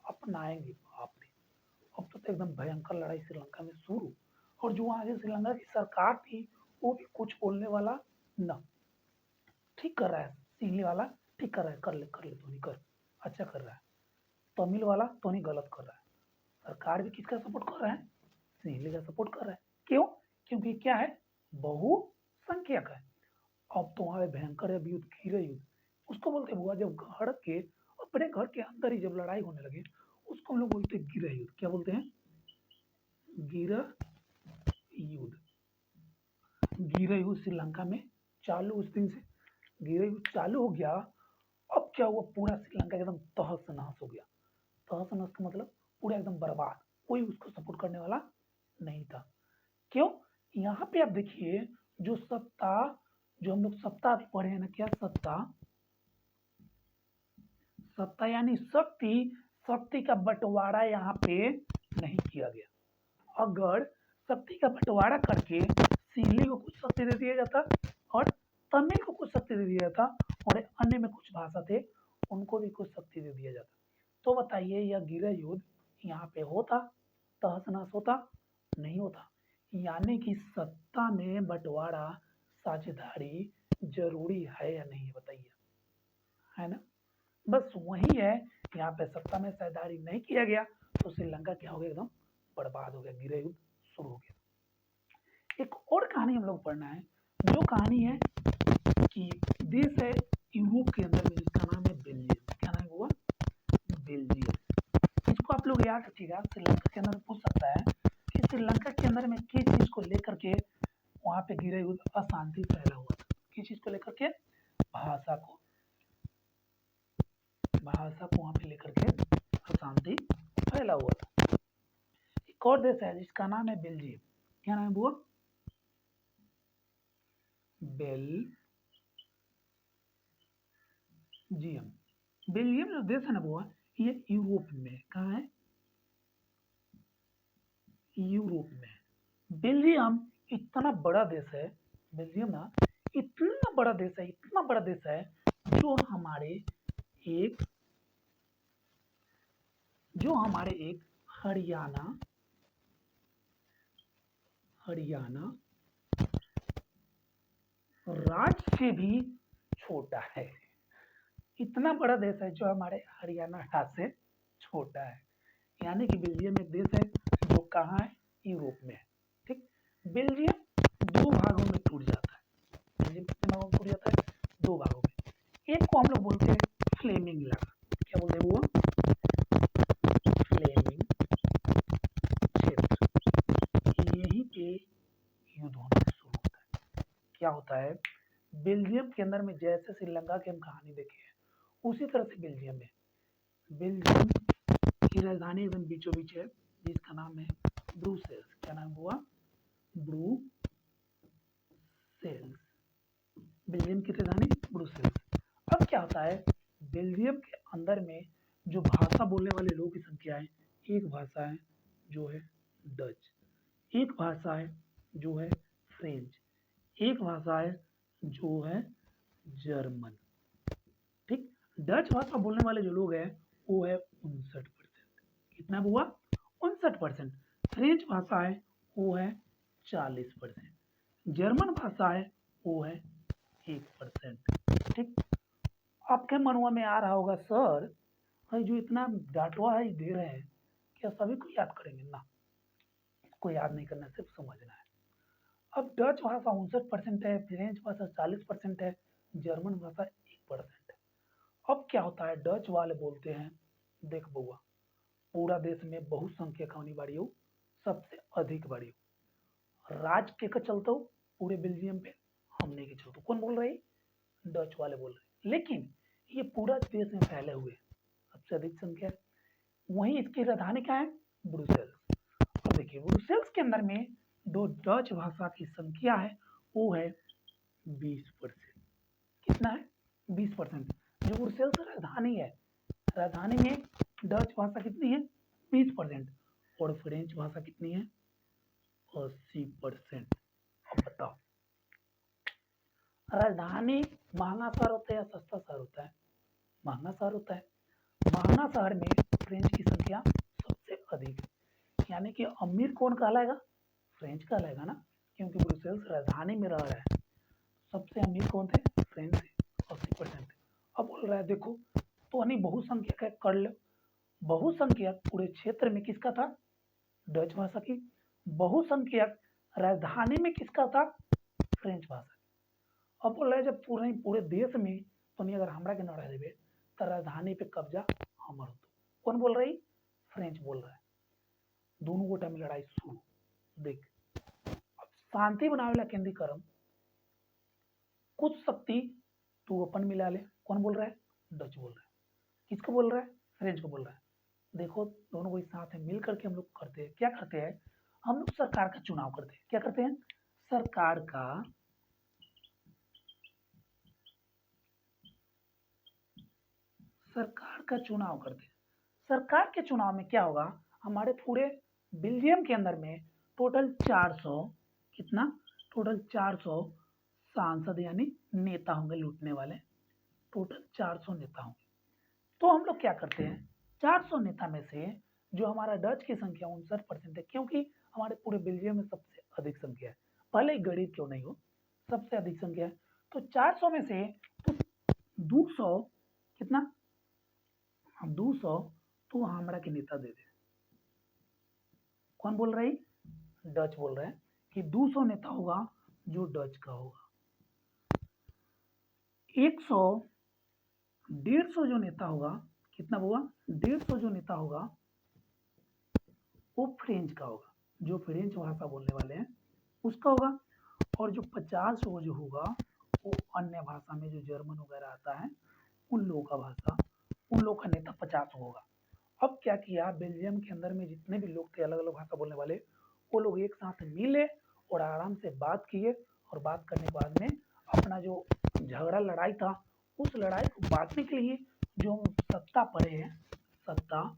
अपनाएंगे। बाप रे, अब तो एकदम भयंकर लड़ाई श्रीलंका में शुरू। और जो वहां की श्रीलंका की सरकार थी वो भी कुछ बोलने वाला न। ठीक कर रहा है सीली वाला, ठीक कर रहा है, कर ले तो नहीं कर, अच्छा कर रहा है। तमिल वाला तो नहीं, गलत कर रहा है। सरकार भी किसका सपोर्ट कर रहा है? सीली का सपोर्ट कर रहा है। क्यों? क्योंकि क्या है? बहुसंख्यक है। अब तो वहां भयंकर है युद्ध, गृह युद्ध उसको बोलते हुआ। जब घर के अपने घर के अंदर ही जब लड़ाई होने लगे उसको हम लोग बोलते हैं गृह युद्ध। क्या बोलते हैं? गृह युद्ध। गृह युद्ध श्रीलंका में चालू, उस दिन से गृह युद्ध चालू हो गया। अब क्या हुआ? पूरा श्रीलंका एकदम तहस नहस हो गया। तहस नहस का मतलब पूरा एकदम बर्बाद, कोई उसको सपोर्ट करने वाला नहीं था। क्यों? यहाँ पे आप देखिए जो सत्ता, जो हम लोग सत्ता भी पढ़े हैं ना, क्या सत्ता? सत्ता यानी शक्ति। शक्ति का बंटवारा यहाँ पे नहीं किया गया। अगर शक्ति का बंटवारा करके सीली को कुछ शक्ति दे दिया जाता और तमिल को कुछ शक्ति दे दिया जाता और अन्य में कुछ भाषा थे उनको भी कुछ शक्ति दे दिया जाता, तो बताइए यह गृह युद्ध यहाँ पे होता? तहस नहस होता? नहीं होता। यानी कि सत्ता में बंटवारा, साझेदारी जरूरी है या नहीं? बताइए, है ना? बस वही है, यहाँ पे सत्ता में साझेदारी नहीं किया गया तो श्रीलंका क्या हो गया? एकदम बर्बाद हो गया, गृह युद्ध शुरू हो गया। एक और कहानी हम लोग पढ़ना है, जो कहानी है कि देश है यूरोप के अंदर में जिसका नाम है बेल्जियम। क्या नाम हुआ? बेल्जियम। इसको इसको आप लोग याद रखिएगा, श्रीलंका के अंदर पूछ सकता है कि श्रीलंका के अंदर में किस चीज को लेकर के वहां पे गिरे हुए अशांति फैला हुआ था, किस चीज को लेकर के, भाषा को वहां पे लेकर के अशांति फैला हुआ था। एक और देश है जिसका नाम है बेल्जियम। क्या नाम है वो? बेल्जियम। बेल्जियम जो देश है ना वो, ये यूरोप में, कहाँ है? यूरोप में। बेल्जियम इतना बड़ा देश है, बेल्जियम ना इतना बड़ा देश है, इतना बड़ा देश है, जो हमारे एक हरियाणा राज्य से भी छोटा है। इतना बड़ा देश है जो हमारे हरियाणा राज्य से छोटा है। यानी कि बेल्जियम एक देश है जो कहाँ है? यूरोप में है। ठीक, बेल्जियम दो भागों में टूट जाता है। बेल्जियम कितने भागों में टूट जाता है? दो भागों में। एक को हम लोग बोलते हैं फ्लेमिंग इलाका। क्या बोलते हैं वो? फ्लेमिंग क्षेत्र। यहीं पे युद्ध होना शुरू होता है। क्या होता है? बेल्जियम के अंदर में जैसे श्रीलंका की हम कहानी देखे हैं, उसी तरह से बेल्जियम में, बेल्जियम की राजधानी एकदम बीचों बीच है, जिसका नाम है ब्रुसेल्स। क्या नाम हुआ? ब्रुसेल्स। बेल्जियम की राजधानी ब्रुसेल्स। अब क्या होता है? बेल्जियम के अंदर में जो भाषा बोलने वाले लोगों की संख्या है, एक भाषा है जो है डच, एक भाषा है जो है फ्रेंच, एक भाषा है जो है जर्मन। ठीक, डच भाषा बोलने वाले जो लोग हैं वो है 59%। कितना हुआ? 59%। फ्रेंच भाषा है वो है 40%। जर्मन भाषा है वो है 1%। ठीक, आपके मनवा में आ रहा होगा, सर भाई जो इतना डाटवा है दे रहे हैं, क्या सभी को याद करेंगे? ना, इसको याद नहीं करना, सिर्फ समझना है। अब डच भाषा 59% है, फ्रेंच भाषा 40% है, जर्मन भाषा 1% है। अब क्या होता है? डच वाले बोलते हैं, देख बउआ, पूरा देश में बहुसंख्यक होनी बाड़ी हो, सबसे अधिक बाड़ी हो, राज के चलते हो पूरे बेल्जियम पे, हमने के चलते। कौन बोल रही? डच वाले बोल रहे। लेकिन ये पूरा देश में फैले हुए, सबसे अधिक संख्या है। वहीं इसकी राजधानी क्या है? ब्रुसेल्स। अब देखिए, ब्रुसेल्स के अंदर में जो डच भाषा की संख्या है वो है 20%। कितना है? 20%। जो ब्रुसेल्स राजधानी है, राजधानी में डच भाषा कितनी है? 20%। और फ्रेंच भाषा कितनी है? 80%। अब बताओ, राजधानी महंगा शहर होता है या सस्ता शहर होता है? महंगा शहर होता है। महंगा शहर में फ्रेंच की संख्या सबसे अधिक है। यानी कि अमीर कौन कहलाएगा? फ्रेंच कहलाएगा ना, क्योंकि ब्रुसेल्स राजधानी में रह रहा है। सबसे अमीर कौन थे? फ्रेंच थे, 80%। अब बोल रहा है देखो, तो यानी बहुसंख्यक है, कर लो। बहुसंख्यक पूरे क्षेत्र में किसका था? डच भाषा की। बहुसंख्यक राजधानी में किसका था? फ्रेंच भाषा। अब बोल रहा है जब पूरे देश में तो नहीं, अगर हमरा के न रह देवे तो राजधानी पे कब्जा हमर होतो। कौन बोल रही? फ्रेंच बोल रहा है। दोनों गोटा में लड़ाई शुरू। देख, अब शांति बनावेला केंद्रीय करम, कुछ शक्ति तू अपन मिला ले। कौन बोल रहा है? डच बोल रहा है। किसको बोल रहा है? फ्रेंच को बोल रहा है। देखो, दोनों को एक साथ में मिल करके हम लोग करते हैं, क्या करते हैं? हम लोग सरकार का चुनाव करते हैं। क्या करते हैं? सरकार का चुनाव करते हैं। सरकार के चुनाव में क्या होगा? हमारे पूरे बेल्जियम के अंदर में टोटल 400, कितना? टोटल 400 सांसद यानी नेता होंगे, लूटने वाले। टोटल 400 नेता होंगे। तो हम लोग क्या करते हैं? 400 नेता में से जो हमारा डच की संख्या 59% है, क्योंकि हमारे पूरे बेल्जियम में सबसे अधिक संख्या है, भले ही गरीब क्यों नहीं हो, सबसे अधिक संख्या है। तो 400 में से तो 200, कितना? 200 तो हमरा के नेता दे दे। कौन बोल रही? डच बोल रहा है कि 200 नेता होगा जो डच का होगा। 100, 150 जो नेता होगा, कितना होगा? 150 जो नेता होगा वो फ्रेंच का होगा, जो फ्रेंच भाषा बोलने वाले हैं उसका होगा। और जो 50 वो जो होगा वो अन्य भाषा में जो जर्मन वगैरह आता है उन लोगों का भाषा, उन लोगों का नेता 50 होगा। अब क्या किया, बेल्जियम के अंदर में जितने भी लोग थे अलग अलग भाषा बोलने वाले, वो लोग एक साथ मिले और आराम से बात किए, और बात करने के बाद में अपना जो झगड़ा लड़ाई था उस लड़ाई को बांटने के लिए जो हम सत्ता पड़े हैं, सत्ता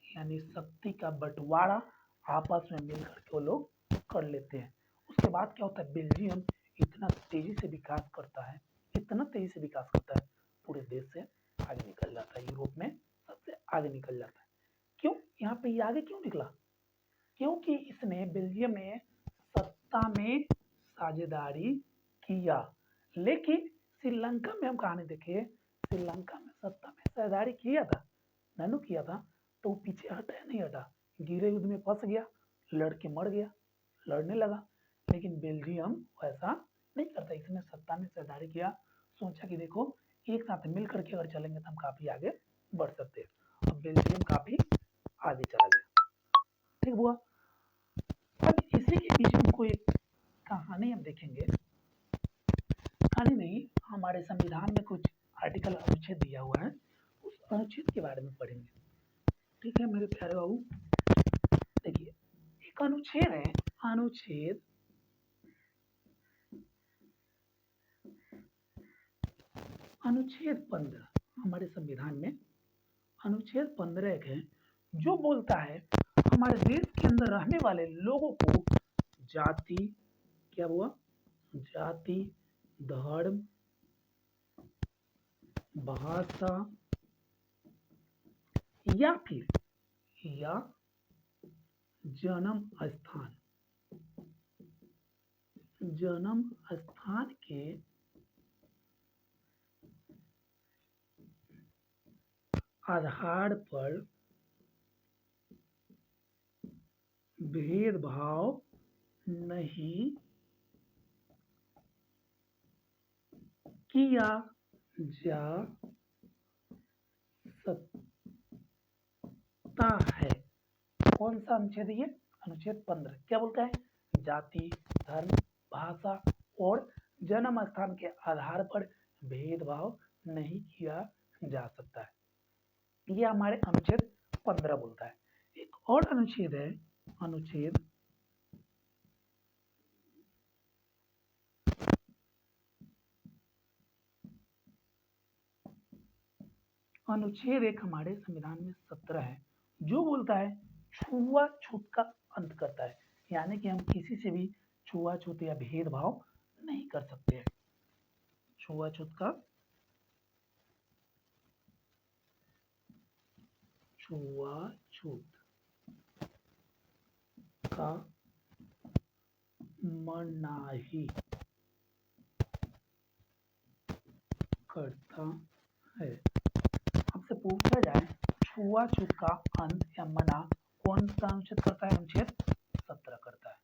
यानी शक्ति का बंटवारा आपस में मिल करके वो लोग कर लेते हैं। उसके बाद क्या होता है, बेल्जियम इतना तेजी से विकास करता है, इतना तेजी से विकास करता है, पूरे देश से आगे निकल जाता है, यूरोप में सबसे आगे निकल जाता है। क्यों यहाँ पे ये आगे क्यों निकला? क्योंकि इसने बेल्जियम में सत्ता में साझेदारी किया। लेकिन श्रीलंका में हम कहानी देखे, श्रीलंका में सत्ता में साझेदारी किया था, नैनो किया था, तो वो पीछे हटा या नहीं हटा, गिरे युद्ध में फंस गया, लड़के मर गया, लड़ने लगा। लेकिन बेल्जियम वैसा नहीं करता, इसने सत्ता में साझेदारी किया, सोचा कि देखो एक साथ मिल करके अगर चलेंगे तो हम काफी आगे बढ़ सकते हैं। अब बेल्जियम काफी आगे चला गया। ठीक हुआ। अब इसी के पीछे हमको एक कहानी हम देखेंगे, कहानी नहीं, हमारे संविधान में कुछ आर्टिकल अनुच्छेद दिया हुआ है, उस अनुच्छेद के बारे में पढ़ेंगे। ठीक है मेरे प्यारे बाबू, देखिए एक अनुच्छेद है, अनुच्छेद अनुच्छेद 15 हमारे संविधान में अनुच्छेद 15 एक है जो बोलता है हमारे देश के अंदर रहने वाले लोगों को जाति, क्या हुआ, जाति, धर्म, भाषा या फिर या जन्म स्थान के आधार पर भेदभाव नहीं किया जा सकता है। कौन सा अनुच्छेद है ये? अनुच्छेद 15 क्या बोलता है? जाति, धर्म, भाषा और जन्म स्थान के आधार पर भेदभाव नहीं किया जा सकता है, ये हमारे अनुच्छेद 15 बोलता है। एक और अनुच्छेद है, अनुच्छेद अनुच्छेद एक हमारे संविधान में 17 है, जो बोलता है छुआछूत का अंत करता है, यानी कि हम किसी से भी छुआछूत या भेदभाव नहीं कर सकते हैं। छुआछूत का मनाही करता है। आपसे पूछा जाए छुआछूत का अंत या मना कौन सा अनुच्छेद करता है? अनुच्छेद 17 करता है।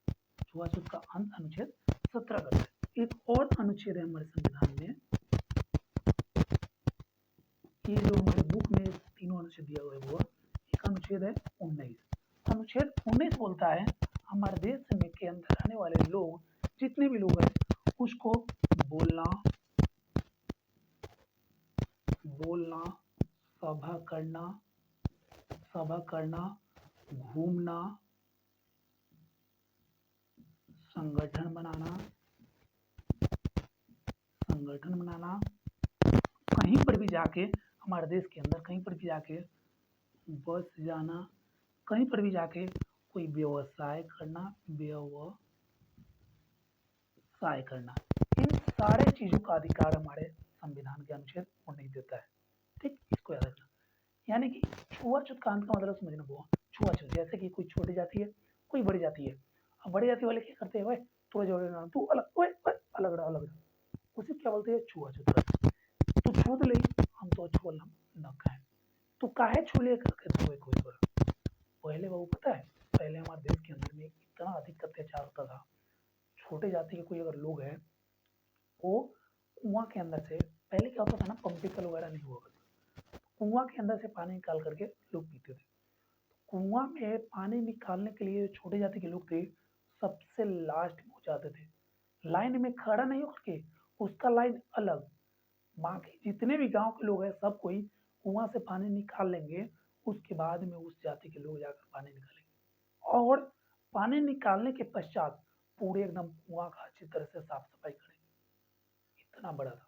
छुआछूत का अंत अनुच्छेद 17 करता है। एक और अनुच्छेद है हमारे संविधान में, ये जो हमारे बुक में तीनों अनुच्छेद दिया हुआ है वो एक अनुच्छेद है 19। अनुच्छेद 19 बोलता है हमारे देश में के अंदर रहने वाले लोग, जितने भी लोग हैं, उसको बोलना, सभा करना, घूमना, संगठन बनाना, कहीं पर भी जाके, हमारे देश के अंदर कहीं पर भी जाके बस जाना, कहीं पर भी जाके कोई व्यवसाय करना, इन सारे चीजों का अधिकार हमारे संविधान के अनुच्छेद 19 देता है। ठीक, इसको याद रखना। यानी कि छुआछूत का अंत का मतलब समझना हुआ, छुआछूत जैसे कि कोई छोटी जाति है, कोई बड़ी जाति है, अब बड़ी जाति वाले क्या करते हैं, भाई तू जोड़े तू अलग, अलग रहा, उसे क्या बोलते हैं? छुआछूत। तू छू ले, हम तो छूना न कहें, तू काहे छूले करके कोई तोरा। पहले बाबू पता है, पहले हमारे देश के अंदर में इतना अधिक अत्याचार होता था, छोटे जाति के कोई अगर लोग हैं, वो कुआं के अंदर से, पहले क्या होता था ना, पंपिकल वगैरह नहीं हुआ करता, कुआं के अंदर से पानी निकाल करके लोग पीते थे। कुआं में पानी निकालने के लिए जो छोटे जाति के लोग थे, सबसे लास्ट में हो जाते थे। लाइन में खड़ा नहीं होकर के, उसका लाइन अलग। बाकी जितने भी गांव के लोग हैं सब कोई कुआं से पानी निकाल लेंगे, उसके बाद में उस जाति के लोग जाकर पानी निकालेंगे। और पानी निकालने के पश्चात पूरे एकदम कुआं का अच्छी तरह से साफ सफाई करेंगे। इतना बड़ा था।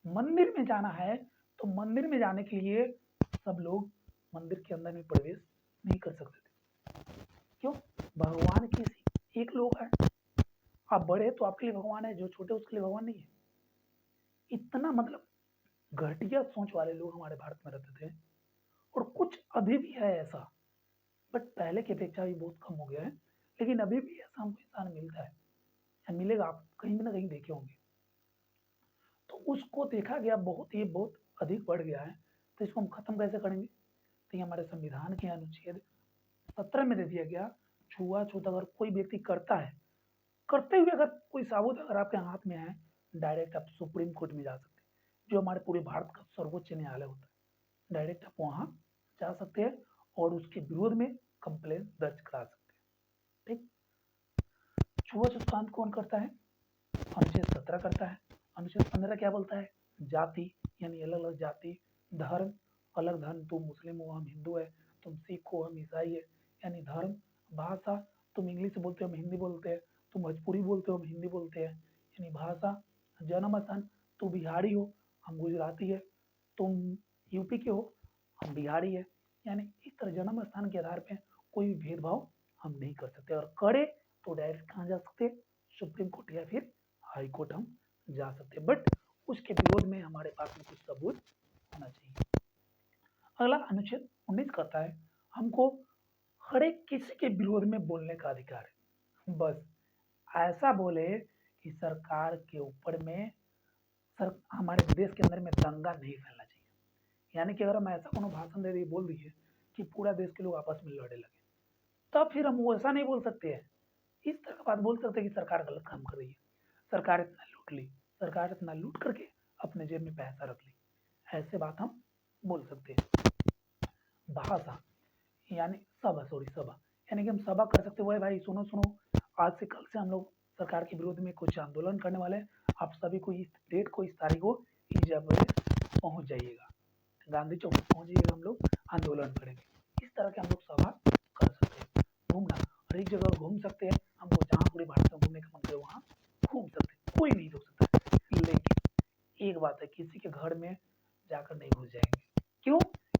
मंदिर में जाना है तो मंदिर में जाने के लिए सब लोग मंदिर के अंदर में प्रवेश नहीं कर सकते थे। क्यों? भगवान किसी एक लोग है। आप बड़े तो आपके लिए भगवान है, जो छोटे उसके लिए भगवान नहीं है। इतना मतलब घटिया सोच वाले लोग हमारे भारत में रहते थे, और कुछ अभी भी है ऐसा, बट पहले की अपेक्षा भी बहुत कम हो गया है। लेकिन अभी भी ऐसा हमको इंसान मिलता है या मिलेगा, आप कहीं ना कहीं देखे होंगे। तो उसको देखा गया बहुत अधिक बढ़ गया है। तो इसको हम खत्म कैसे करेंगे? तो ये हमारे संविधान के अनुच्छेद 17 में दे दिया गया, छुआछूत अगर कोई व्यक्ति करता है, करते हुए अगर कोई साबुत अगर आपके हाथ में है, डायरेक्ट आप सुप्रीम कोर्ट में जा सकते हैं, जो हमारे पूरे भारत का सर्वोच्च न्यायालय होता है। डायरेक्ट आप वहां जा सकते हैं और उसके विरोध में कंप्लेन दर्ज करा सकते हैं। ठीक। छुआछूत कांड कौन करता है? अनुच्छेद 17 करता है। अनुच्छेद 15 क्या बोलता है? जाति, यानी अलग अलग जाति, धर्म, अलग धर्म, तुम मुस्लिम हो हम हिंदू है, तुम सिख हो हम ईसाई है, यानी धर्म। भाषा, तुम इंग्लिश बोलते हो हम हिंदी बोलते हैं, तुम भोजपुरी बोलते हो हम हिंदी बोलते हैं, यानी भाषा। जन्म स्थान, तू बिहारी हो हम गुजराती है, तुम यूपी के हो हम बिहारी है। यानी इस तरह जन्म स्थान के आधार पर कोई भी भेदभाव हम नहीं कर सकते, और करे तो डायरेक्ट कहाँ जा सकते? सुप्रीम कोर्ट या फिर हाई कोर्ट हम जा सकते हैं। बट उसके विरोध में हमारे पास में कुछ सबूत होना चाहिए। अगला अनुच्छेद 19 कहता है हमको हर एक किसी के विरोध में बोलने का अधिकार है। बस ऐसा बोले कि सरकार के ऊपर में हमारे देश के अंदर में दंगा नहीं फैलना चाहिए। यानी कि अगर हम ऐसा कोनो भाषण दे दिए, बोल दिए कि पूरा देश के लोग आपस में लड़े लगे, तब फिर हम वो ऐसा नहीं बोल सकते हैं। इस तरह का बात बोल सकते हैं कि सरकार गलत काम कर रही है, सरकार इतना लूट ली, सरकार इतना लूट करके अपने जेब में पैसा रख ली, ऐसे बात हम बोल सकते हैं। भाषा यानी सभा, सभा, यानी कि हम सभा कर सकते हैं। भाई सुनो सुनो, आज से कल से हम लोग सरकार के विरोध में कुछ आंदोलन करने वाले हैं, आप सभी को इस डेट को, इस तारीख को इस जगह पहुंच जाइएगा, गांधी चौक पर पहुंचिएगा, हम लोग आंदोलन करेंगे। इस तरह के हम लोग सभा कर सकते हैं। घूमना, हर एक जगह घूम सकते हैं, हमको जहाँ पूरे भारत में घूमने का मन करे वहाँ घूम सकते हैं, कोई नहीं रोक सकता। लेकिन एक बात है, किसी के घर में जाकर नहीं घुस जाएंगे। क्यों?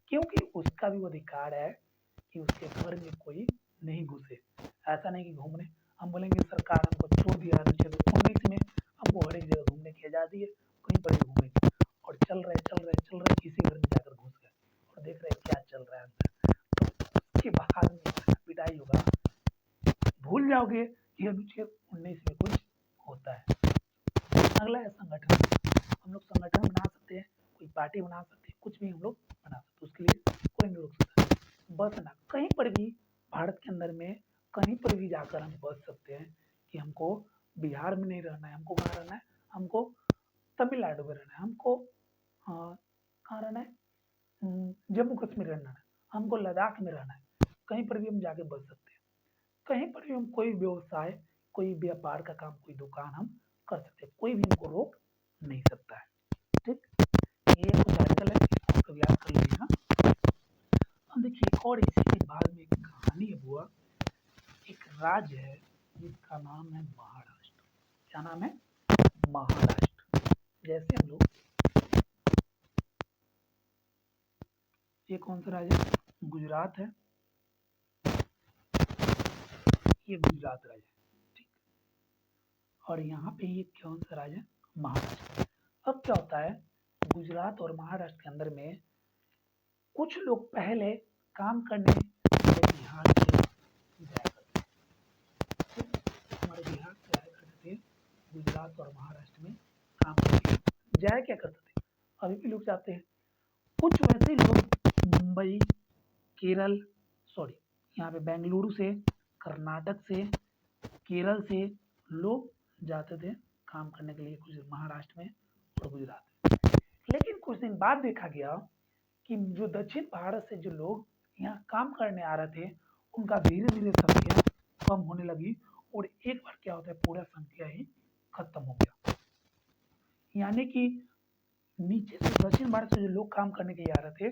क्योंकि उसका भी अधिकार है कि उसके घर में कोई नहीं घुसे। ऐसा नहीं कि घूमने हम बोलेंगे सरकार हमको छोड़ दिया अनुच्छेद 19 में, हमको हर एक जगह घूमने की आजादी है, कहीं पर भी घूमेंगे, और चल रहे किसी घर में जाकर घुस गए और देख रहे क्या चल रहा है अंदर, तो उसके बाद में पिटाई होगा। भूल जाओगे कि अनुच्छेद 19 में कुछ होता है। अगला है संगठन। हम लोग संगठन बना सकते हैं, कोई पार्टी बना सकते हैं, कुछ भी हम लोग बना सकते हैं, उसके लिए कोई नहीं रोक सकता। बस ना, कहीं पर भी भारत के अंदर में कहीं पर भी जाकर हम बस सकते हैं कि हमको बिहार में नहीं रहना है, हमको कहाँ रहना है, हमको तमिलनाडु में रहना है, हमको कहाँ रहना है, जम्मू कश्मीर रहना है, हमको लद्दाख में रहना है, कहीं पर भी हम जाके बस सकते हैं। कहीं पर भी हम कोई व्यवसाय, कोई व्यापार का काम, कोई दुकान हम कर सकते हैं, कोई भी हमको रोक नहीं सकता है। ठीक, ये कुछ आर्टिकल है, इसको याद कर लीजिएगा। अब देखिए एक और इसी के बाद में एक कहानी है बुआ। एक राज्य है जिसका नाम है महाराष्ट्र। क्या नाम है? महाराष्ट्र। जैसे हम लोग, ये कौन सा राज्य है? गुजरात है, ये गुजरात राज्य है। ठीक, और यहाँ पे ये कौन सा राज्य है? महाराष्ट्र। अब क्या होता है, गुजरात और महाराष्ट्र के अंदर में कुछ लोग पहले काम करने बिहार से जाया करते थे। हमारे बिहार से आया करते थे गुजरात और महाराष्ट्र में काम करने। जाया क्या करते थे? अभी भी लोग जाते हैं। कुछ वैसे लोग मुंबई, केरल, सॉरी यहाँ पे बेंगलुरु से, कर्नाटक से, केरल से लोग जाते थे काम करने के लिए कुछ महाराष्ट्र में और गुजरात में। लेकिन कुछ दिन बाद देखा गया कि जो दक्षिण भारत से जो लोग यहाँ काम करने आ रहे थे, उनका धीरे धीरे संख्या कम होने लगी और एक बार क्या होता है पूरा संख्या ही खत्म हो गया। यानी कि नीचे से दक्षिण भारत से जो लोग काम करने के लिए आ रहे थे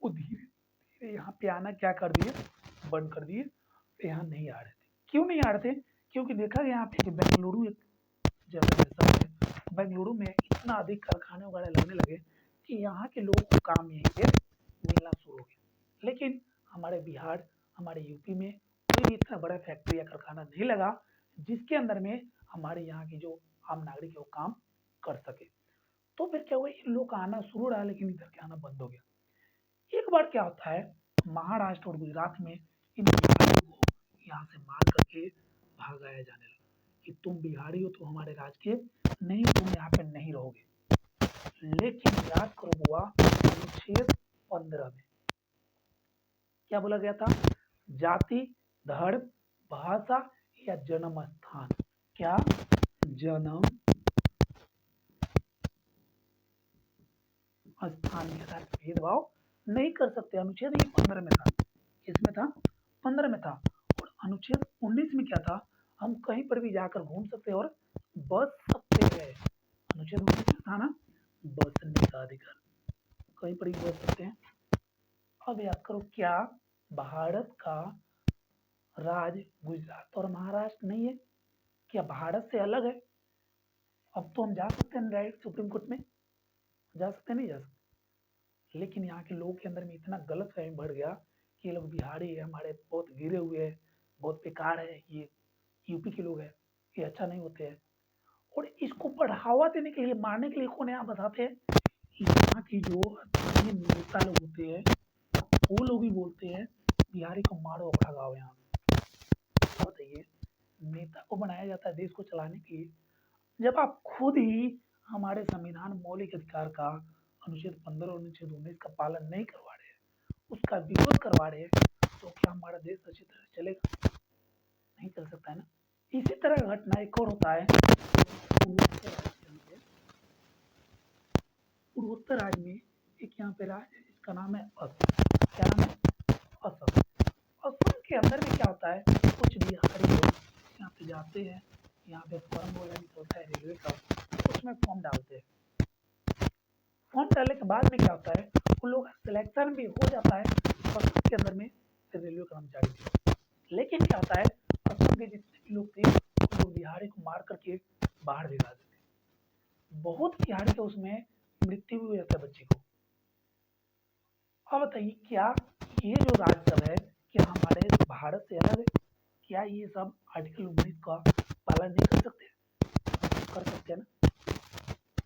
वो धीरे धीरे यहाँ पे आना क्या कर दिए, बंद कर दिए, तो यहाँ नहीं आ रहे थे। क्यों नहीं आ रहे थे? क्योंकि देखा गया यहाँ पे बेंगलुरु एक जगह है, बेंगलुरु में इतना अधिक कारखाने वगैरह लगने लगे कि यहाँ के लोगों को काम यहीं पे मिलना शुरू हो गया। लेकिन हमारे बिहार, हमारे यूपी में कोई भी इतना बड़ा फैक्ट्री या कारखाना नहीं लगा जिसके अंदर में हमारे यहाँ की जो आम नागरिक है वो काम कर सके। तो फिर क्या हुआ, इन लोग का आना शुरू रहा लेकिन इधर के आना बंद हो गया। एक बार क्या होता है, महाराष्ट्र और गुजरात में इन बिहारियों को यहाँ से मार करके भागाया जाने लगा कि तुम बिहारी हो तो हमारे राज्य के नहीं, तुम यहाँ पे नहीं रहोगे। लेकिन याद करो बुआ, अनुच्छेद 15 में क्या बोला गया था? जाति, धर्म, भाषा या जन्म स्थान, क्या जन्म स्थान के साथ भेदभाव नहीं कर सकते। अनुच्छेद ये 15 में था, इसमें था 15 में था। और अनुच्छेद 19 में क्या था? हम कहीं पर भी जाकर घूम सकते हैं और बस सकते हैं। अनुच्छेद 19 में था ना, बसने का अधिकार, कहीं पर भी बस सकते हैं। अब याद करो, क्या भारत का राज्य गुजरात और महाराष्ट्र नहीं है? क्या भारत से अलग है? अब तो हम जा सकते हैं डायरेक्ट सुप्रीम कोर्ट में, जा सकते नहीं जा सकते। लेकिन यहाँ के लोगों के अंदर में इतना गलत फहमी बढ़ गया कि ये लोग बिहारी है, हमारे बहुत गिरे हुए हैं, बहुत बेकार है, ये यूपी के लोग हैं, ये अच्छा नहीं होते हैं। और इसको बढ़ावा देने के लिए, मारने के लिए कौन यहाँ बताते हैं? यहाँ की जो स्थानीय नेता लोग होते हैं वो लोग ही बोलते हैं बिहारी को मारो भगाओ यहाँ। बताइए, नेता को बनाया जाता है देश को चलाने के लिए, जब आप खुद ही हमारे संविधान मौलिक अधिकार का अनुच्छेद 15 और अनुच्छेद 19 का पालन नहीं करवा रहे हैं, उसका विरोध करवा रहे हैं, तो क्या हमारा देश अच्छी तरह चलेगा? नहीं चल सकता है ना। इसी तरह का घटना एक और होता है पूर्वोत्तर राज्य में। एक यहाँ पे राज्य है जिसका नाम है असम। क्या नाम है? असम। असम के अंदर में क्या होता है, कुछ बिहारी लोग यहाँ पे जाते हैं, यहाँ पे फॉर्म वगैरह निकलता है रेलवे का, उसमें फॉर्म डालते हैं। फॉर्म डालने के बाद में क्या होता है, उन लोग का सिलेक्शन भी हो जाता है असम के अंदर में रेलवे कर्मचारी भी। लेकिन क्या होता है, असम के जितने भी लोग थे वो लोग बिहारी को मार करके बाहर भिगा देते। बहुत बिहारी के उसमें मृत्यु भी हो जाता है बच्चे को। अब बताइए, क्या ये जो राज्य सब है क्या हमारे भारत से अलग है? क्या ये सब आर्टिकल 19 का पालन नहीं कर सकते? कर सकते हैं ना।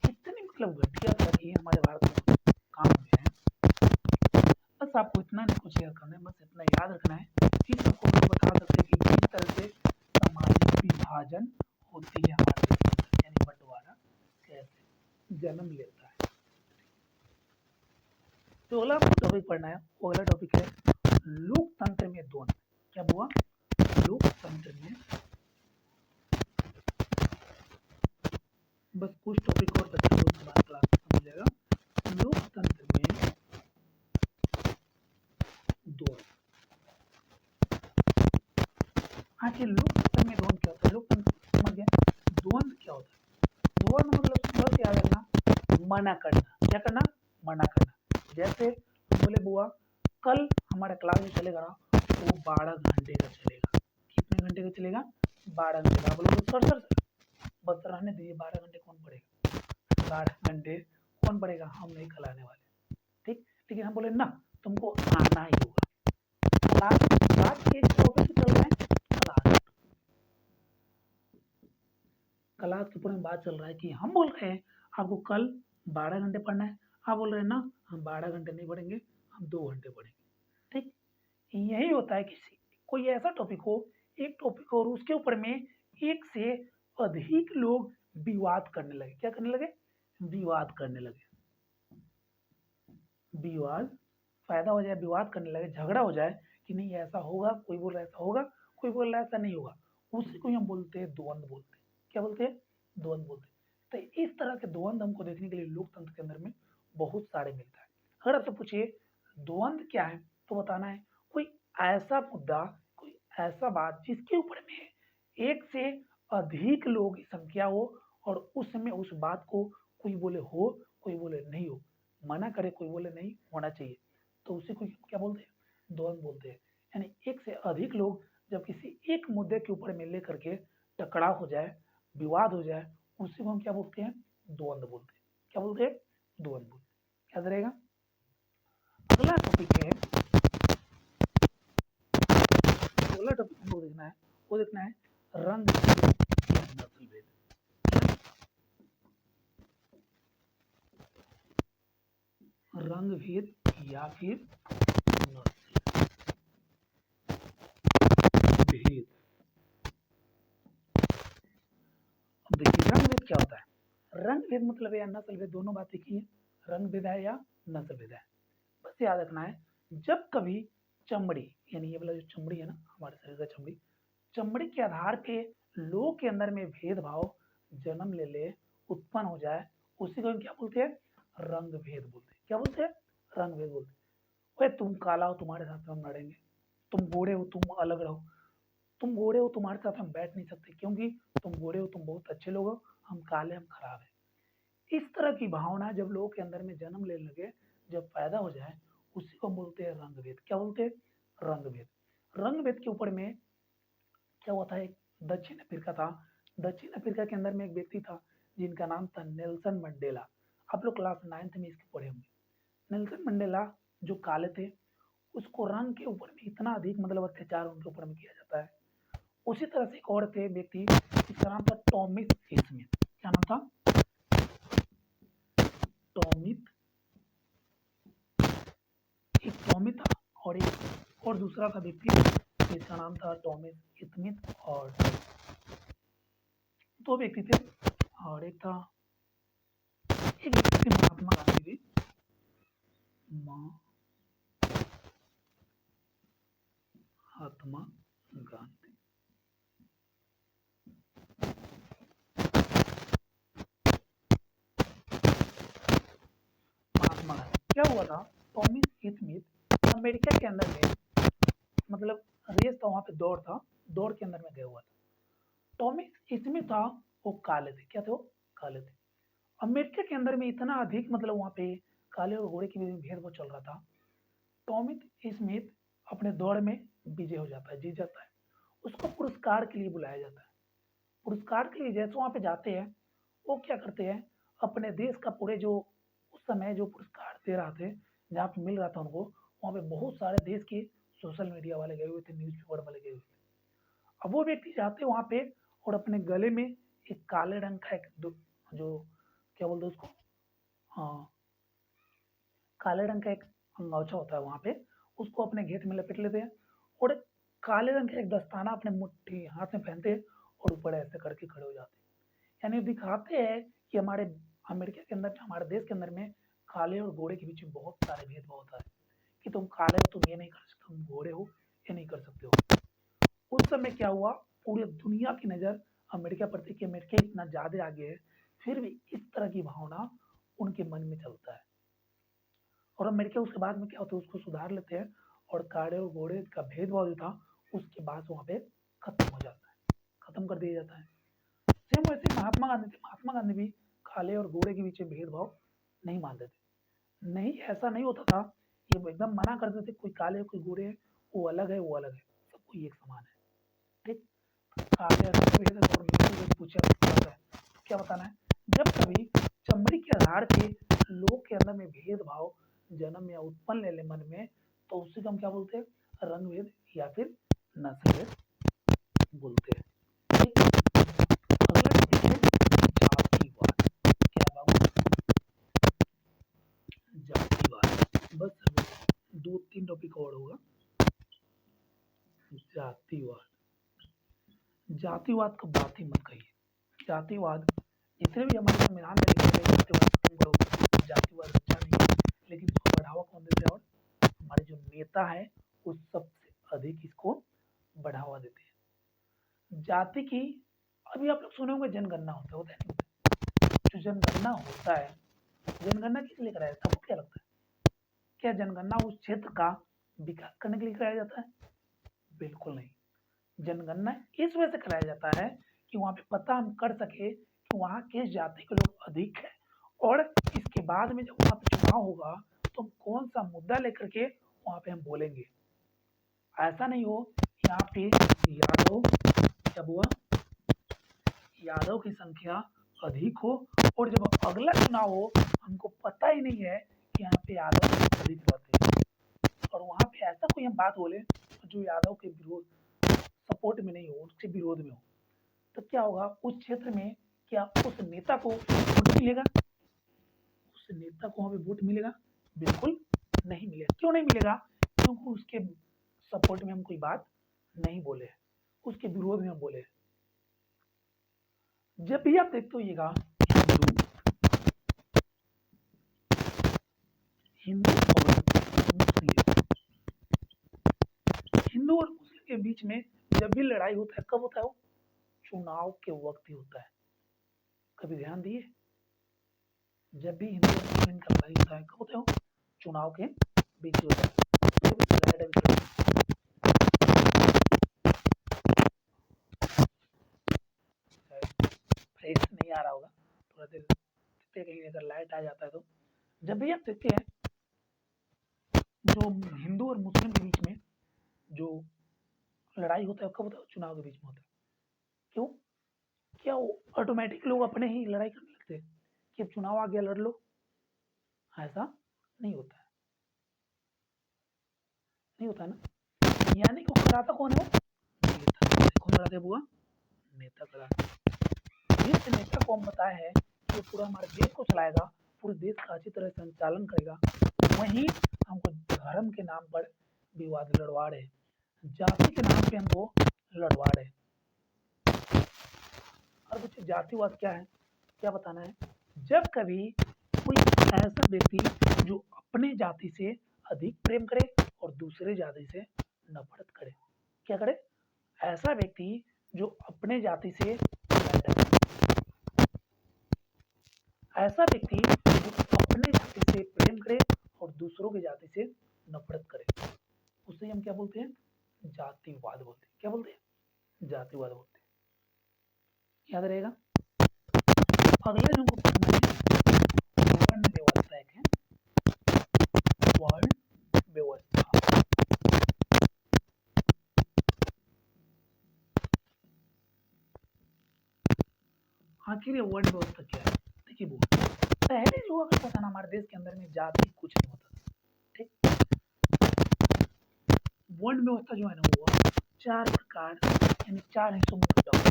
इतनी मतलब घटिया तरह की हमारे भारत में काम हुए हैं। बस आपको इतना नहीं कुछ याद करना है, बस इतना याद रखना है कि सबको लोग बता सकते हैं कि किस तरह से सामाजिक विभाजन होती है हमारे देश के अंदर, यानी बंटवारा कैसे जन्म लेता है। तो अगला टॉपिक पढ़ना है, वो अगला टॉपिक है लोकतंत्र में द्वंद्व। क्या हुआ? लोकतंत्र में, बस कुछ टॉपिक और बच्चे लोग के बाद क्लास खत्म हो जाएगा। लोकतंत्र में द्वंद्व। आखिर लोकतंत्र में द्वंद्व क्या होता है? लोकतंत्र समझ गए, द्वंद्व क्या होता है? द्वंद्व मतलब बस याद रखना, मना करना। क्या करना? मना करना। जैसे बोले बुआ कल हमारा क्लास में चलेगा ना, तो 12 घंटे का चलेगा। कितने घंटे का चलेगा? 12 घंटे का। बोले सर सर बस रहने दीजिए, 12 घंटे कौन पढ़ेगा? 12 घंटे कौन पढ़ेगा? हम नहीं कल आने वाले, ठीक। लेकिन हम बोले ना, तुमको आना ही होगा। क्लास क्लास के टॉपिक चल रहा है, क्लास के ऊपर में बात चल रहा है कि हम बोल रहे हैं आपको कल 12 घंटे पढ़ना है, आप बोल रहे हैं ना हम 12 घंटे नहीं पढ़ेंगे, हम 2 घंटे पढ़ेंगे, ठीक। यही होता है, किसी कोई ऐसा टॉपिक हो, एक टॉपिक हो और उसके ऊपर में एक से अधिक लोग विवाद करने लगे। क्या करने लगे? विवाद करने लगे। विवाद फायदा हो जाए, विवाद करने लगे, झगड़ा हो जाए कि नहीं ऐसा होगा, कोई बोल रहा है ऐसा होगा, कोई बोल रहा है ऐसा नहीं होगा, उसी को हम बोलते हैं द्वंद्व बोलते हैं। क्या बोलते हैं? द्वंद्व बोलते हैं। तो इस तरह के द्वंद्व हमको देखने के लिए लोकतंत्र के अंदर में बहुत सारे मिलता है। अगर आपसे पूछिए द्वंद्व क्या है तो बताना है ऐसा मुद्दा, कोई ऐसा बात जिसके ऊपर में एक से अधिक लोगों की संख्या हो और उस समय उस बात को कोई बोले हो, कोई बोले नहीं हो, मना करे कोई बोले नहीं होना चाहिए, तो उसी को क्या बोलते हैं? द्वंद बोलते हैं। यानी एक से अधिक लोग जब किसी एक मुद्दे के ऊपर में लेकर के टकराव हो जाए, विवाद हो जाए, उसी को हम क्या बोलते हैं? द्वंद बोलते हैं। क्या बोलते हैं? द्वंद बोलते हैं। याद रहेगा। अगला टॉपिक है, अगला टॉपिक हमको देखना है, वो देखना है रंग भेद या नस्ल भेद। रंग भेद या फिर नस्ल भेद। अब देखिए रंग भेद क्या होता है? रंग भेद मतलब या नस्ल भेद, दोनों बात एक ही है। रंग भेद है या नस्ल भेद है, बस याद रखना है। जब कभी चमड़ी, यानी ये वाला जो चमड़ी है ना, हमारे शरीर का चमड़ी, चमड़ी के आधार पे लोग के अंदर में भेदभाव जन्म ले ले, उत्पन्न हो जाए, उसी को हम क्या बोलते हैं? रंग भेद बोलते हैं। क्या बोलते हैं? रंग भेद बोलते हैं। भाई तुम काला हो, तुम्हारे साथ हम लड़ेंगे। तुम गोरे हो, तुम अलग रहो। तुम गोरे हो, तुम्हारे साथ हम बैठ नहीं सकते, क्योंकि तुम गोरे हो, तुम बहुत अच्छे लोग हो, हम काले, हम खराब है। इस तरह की भावना जब लोगों के अंदर में जन्म लेने लगे, जब पैदा हो जाए, उसी को बोलते हैं रंग भेद। क्या बोलते हैं? रंग भेद। रंग भेद के ऊपर में क्या हुआ था? एक दक्षिण अफ्रीका था। दक्षिण अफ्रीका के अंदर में एक व्यक्ति था जिनका नाम था नेल्सन मंडेला। आप लोग क्लास 9th में इसके पढ़े होंगे। नेल्सन मंडेला जो काले थे, उसको रंग के ऊपर में इतना अधिक मतलब अत्याचार उनके ऊपर में किया जाता है। उसी तरह से एक और थे व्यक्ति, जिसका नाम था टॉमी स्मिथ। क्या नाम था? टॉमी। एक टॉमी था और दूसरा था व्यक्ति जिसका नाम था टॉमी स्मिथ, और दो व्यक्ति थे। और एक था, एक व्यक्ति थे महात्मा गांधी जी। महात्मा गांधी। महात्मा गांधी क्या हुआ था? टॉमी स्मिथ अमेरिका के अंदर में, मतलब रेस था वहां पे, दौड़ था, दौड़ के अंदर में गया हुआ था। टॉमी स्मिथ था, वो काले थे। क्या थे वो? काले थे। अमेरिका के अंदर में इतना अधिक मतलब वहां पे काले और गोरे के बीच में भेदभाव चल रहा था। टॉमी स्मिथ अपने दौड़ में विजय हो जाता है, जीत जाता है। उसको पुरस्कार के लिए बुलाया जाता है। पुरस्कार के लिए जैसे वहां पे जाते हैं, वो क्या करते हैं? अपने देश का पूरे जो उस समय जो पुरस्कार दे रहा थे, जहाँ पे मिल रहा था उनको, वहाँ पे बहुत सारे देश के सोशल मीडिया वाले गए हुए थे, न्यूज़पेपर वाले गए हुए थे। अब वो व्यक्ति जाते वहाँ पे और अपने गले में एक काले रंग का एक जो क्या बोलते हैं उसको, हाँ, काले रंग का एक अंगौछा होता है वहाँ पे, उसको अपने घेट में लपेट लेते हैं और काले रंग का एक दस्ताना अपने मुट्ठी हाथ में पहनते हैं और ऊपर ऐसे करके खड़े हो जाते हैं। यानी दिखाते हैं कि हमारे अमेरिका के अंदर, हमारे देश के अंदर में काले और गोरे के बीच में बहुत सारे भेदभाव होता है, कि तुम काले हो, तुम ये नहीं कर सकते, तुम गोरे हो, ये नहीं कर सकते हो। उस समय क्या हुआ? पूरी दुनिया की नज़र अमेरिका पर थी कि अमेरिका इतना ज़्यादा आगे है, फिर भी इस तरह की भावना उनके मन में चलता है। और अमेरिका उसके बाद में क्या होता है? उसको सुधार लेते हैं और काले और गोरे का भेदभाव जो था, उसके बाद वहाँ पे खत्म हो जाता है, खत्म कर दिया जाता है। सेम वैसे महात्मा गांधी थे। महात्मा गांधी भी काले और गोरे के बीच में भेदभाव नहीं मानते थे। नहीं, ऐसा नहीं होता था। ये एकदम मना करते थे, कोई काले कोई गोरे है, वो अलग है, वो अलग है, सबको एक समान है। ठीक। काले रंग भेद और नीले भेद पूछा जाता है तो क्या बताना है? जब कभी चमड़ी के आधार पे लोग के अंदर में भेदभाव जन्म या उत्पन्न ले ले मन में, तो उसी को हम क्या बोलते हैं? रंग भेद या फिर नस्ल भेद बोलते हैं। ठीक। अगला टॉपिक है जातिवाद। क्या बाबू? जातिवाद। बस दो तीन टॉपिक और होगा। जातिवाद। जातिवाद को बात ही मत कहिए। जातिवाद जितने भी हमारे संविधान में लिखे गए, जातिवाद खत्म करो, जातिवाद अच्छा नहीं है, लेकिन इसको बढ़ावा कौन देते हैं? और हमारे जो नेता है वो सबसे अधिक इसको बढ़ावा देते हैं। जाति की, अभी आप लोग सुने होंगे जनगणना होता है नहीं होता? जो जनगणना होता है, जनगणना किस लिए कराया जाता है? आपको क्या लगता है? क्या जनगणना उस क्षेत्र का विकास करने के लिए कराया जाता है? बिल्कुल नहीं। जनगणना इस वजह से कराया जाता है कि वहाँ पे पता हम कर सके कि वहाँ किस जाति के लोग अधिक है, और इसके बाद में जब वहाँ पे चुनाव होगा तो हम कौन सा मुद्दा लेकर के वहाँ पे हम बोलेंगे। ऐसा नहीं हो यहाँ पे यादव, क्या हुआ, यादव की संख्या अधिक हो और जब अगला चुनाव हो हमको पता ही नहीं है कि यहाँ पे यादव अधिक रहते हैं, और वहाँ पे ऐसा कोई हम बात बोले जो यादव के विरोध सपोर्ट में नहीं हो, उसके विरोध में हो, तो क्या होगा उस क्षेत्र में, क्या उस नेता को वोट मिलेगा? उस नेता को वहाँ पे वोट मिलेगा? बिल्कुल नहीं मिलेगा। क्यों नहीं मिलेगा? क्योंकि उसके सपोर्ट में हम कोई बात नहीं बोले, उसके विरोध में हम बोले। जब भी आप देखते होइएगा हिंदू और मुस्लिम के बीच में जब भी लड़ाई होता है, कब होता है वो? चुनाव के वक्त ही होता है। कभी ध्यान दिए? जब भी हिंदू और मुस्लिम का लड़ाई होता है, कब होता है वो? चुनाव के बीच होता है। फ्रेश नहीं आ रहा होगा, थोड़ा देर देखते कहीं अगर लाइट आ जाता है तो। जब भी आप देखते हैं जो हिंदू और मुस्लिम के बीच में जो लड़ाई होता है, कब होता है? चुनाव के बीच में होता है। क्यों? क्या वो ऑटोमेटिक लोग अपने ही लड़ाई करने लगते हैं कि अब चुनाव आ गया लड़ लो? ऐसा नहीं होता है, नहीं होता है ना। यानी कि कराता कौन है? नेता। कौन कराते हैं बुआ? नेता कराते। जिस नेता को हम बताया है कि वो पूरा हमारे देश को चलाएगा, पूरे देश का अच्छी तरह संचालन करेगा, वहीं हमको धर्म के नाम पर विवाद लड़वा रहे, जाति के नाम पे हमको लड़वा रहे। और कुछ जातिवाद क्या है, क्या बताना है? जब कभी कोई ऐसा व्यक्ति जो अपने जाति से अधिक प्रेम करे और दूसरे जाति से नफरत करे, क्या करे? ऐसा व्यक्ति जो अपने जाति से ऐसा व्यक्ति जो अपने जाति से प्रेम करे और दूसरों की जाति से नफरत करे, उसे हम क्या बोलते हैं? जातिवाद बोलते हैं। क्या बोलते हैं? जातिवाद बोलते हैं। याद रहेगा। अगला जो हमको पढ़ना है वर्ण व्यवस्था, एक है वर्ण व्यवस्था। आखिर ये वर्ण व्यवस्था क्या है? देखिए वो पहले जो हुआ करता था ना हमारे देश के अंदर में, जाति कुछ नहीं होता था, ठीक। वर्ण व्यवस्था जो है ना वो चार प्रकार यानी चार हिस्सों में बटा हुआ है।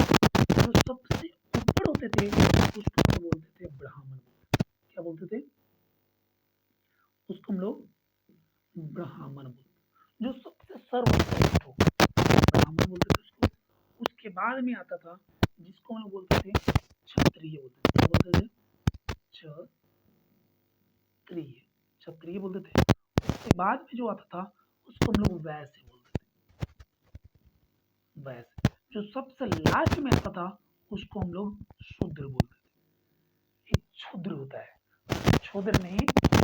जो सबसे ऊपर होते थे उसको हम बोलते थे ब्राह्मण। क्या बोलते थे? उसको हम लोग ब्राह्मण बोलते। जो सबसे सर्वश्रेष्ठ हो ब्राह्मण बोलते थे उसको। उसके बाद में आता था जिसको हम लोग बोलते थे क्षत्रिय बोलते थे। क्या बोलते थे? क्षत्रिय, क्षत्रिय बोलते थे। उसके बाद में जो आता था उसको हम लोग वैश्य बोलते थे, वैश्य। जो सबसे लास्ट में आता था उसको हम लोग शूद्र बोलते थे। एक क्षुद्र होता है, क्षुद्र नहीं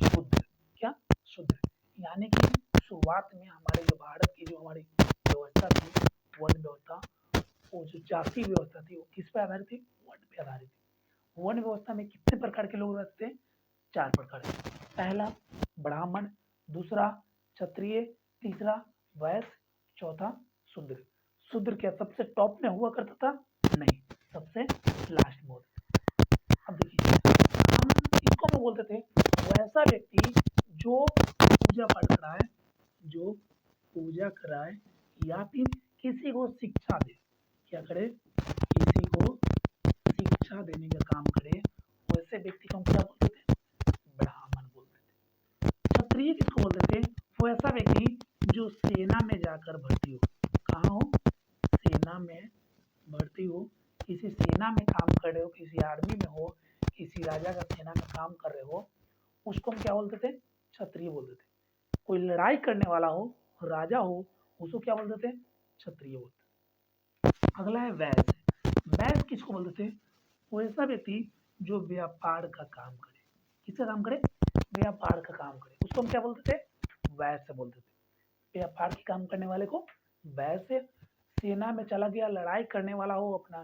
शुद्र। क्या? शूद्र। यानी कि शुरुआत में हमारे जो भारत की जो हमारी व्यवस्था थी, वर्ण व्यवस्था, वो जो जाति व्यवस्था थी वो किस पे आधारित थी? वर्ण पे आधारित थी। वर्ण व्यवस्था में कितने प्रकार के लोग रहते थे? चार प्रकार के। पहला ब्राह्मण, दूसरा क्षत्रिय, तीसरा वैश्य, चौथा शूद्र। शूद्र क्या सबसे टॉप में हुआ करता था? नहीं, सबसे लास्ट में होता था। अब देखिए हम इसको हम बोलते थे वैसा व्यक्ति जो पूजा पाठ कराए, जो पूजा कराए या फिर किसी को शिक्षा दे। क्या करे? किसी को शिक्षा देने का काम करे, वैसे व्यक्ति को हम क्या बोलते थे? ब्राह्मण बोलते थे। क्षत्रिय किसको बोलते थे? वो ऐसा व्यक्ति जो सेना में जाकर भर्ती हो। कहाँ हो? सेना में भर्ती हो, किसी सेना में काम कर रहे हो, किसी आर्मी में हो, किसी राजा का सेना में काम कर रहे हो, उसको हम क्या बोलते थे? क्षत्रिय बोलते थे। कोई लड़ाई करने वाला हो, राजा हो, उसको क्या बोलते थे? क्षत्रिय बोलते थे। अगला है वैश्य। वैश्य किसको बोलते थे? वो ऐसा व्यक्ति जो व्यापार का काम करे। किसका काम करे? व्यापार का काम करे, उसको हम क्या बोलते थे? वैश्य बोलते थे। व्यापार के काम करने वाले को वैसे सेना में चला गया, लड़ाई करने वाला हो, अपना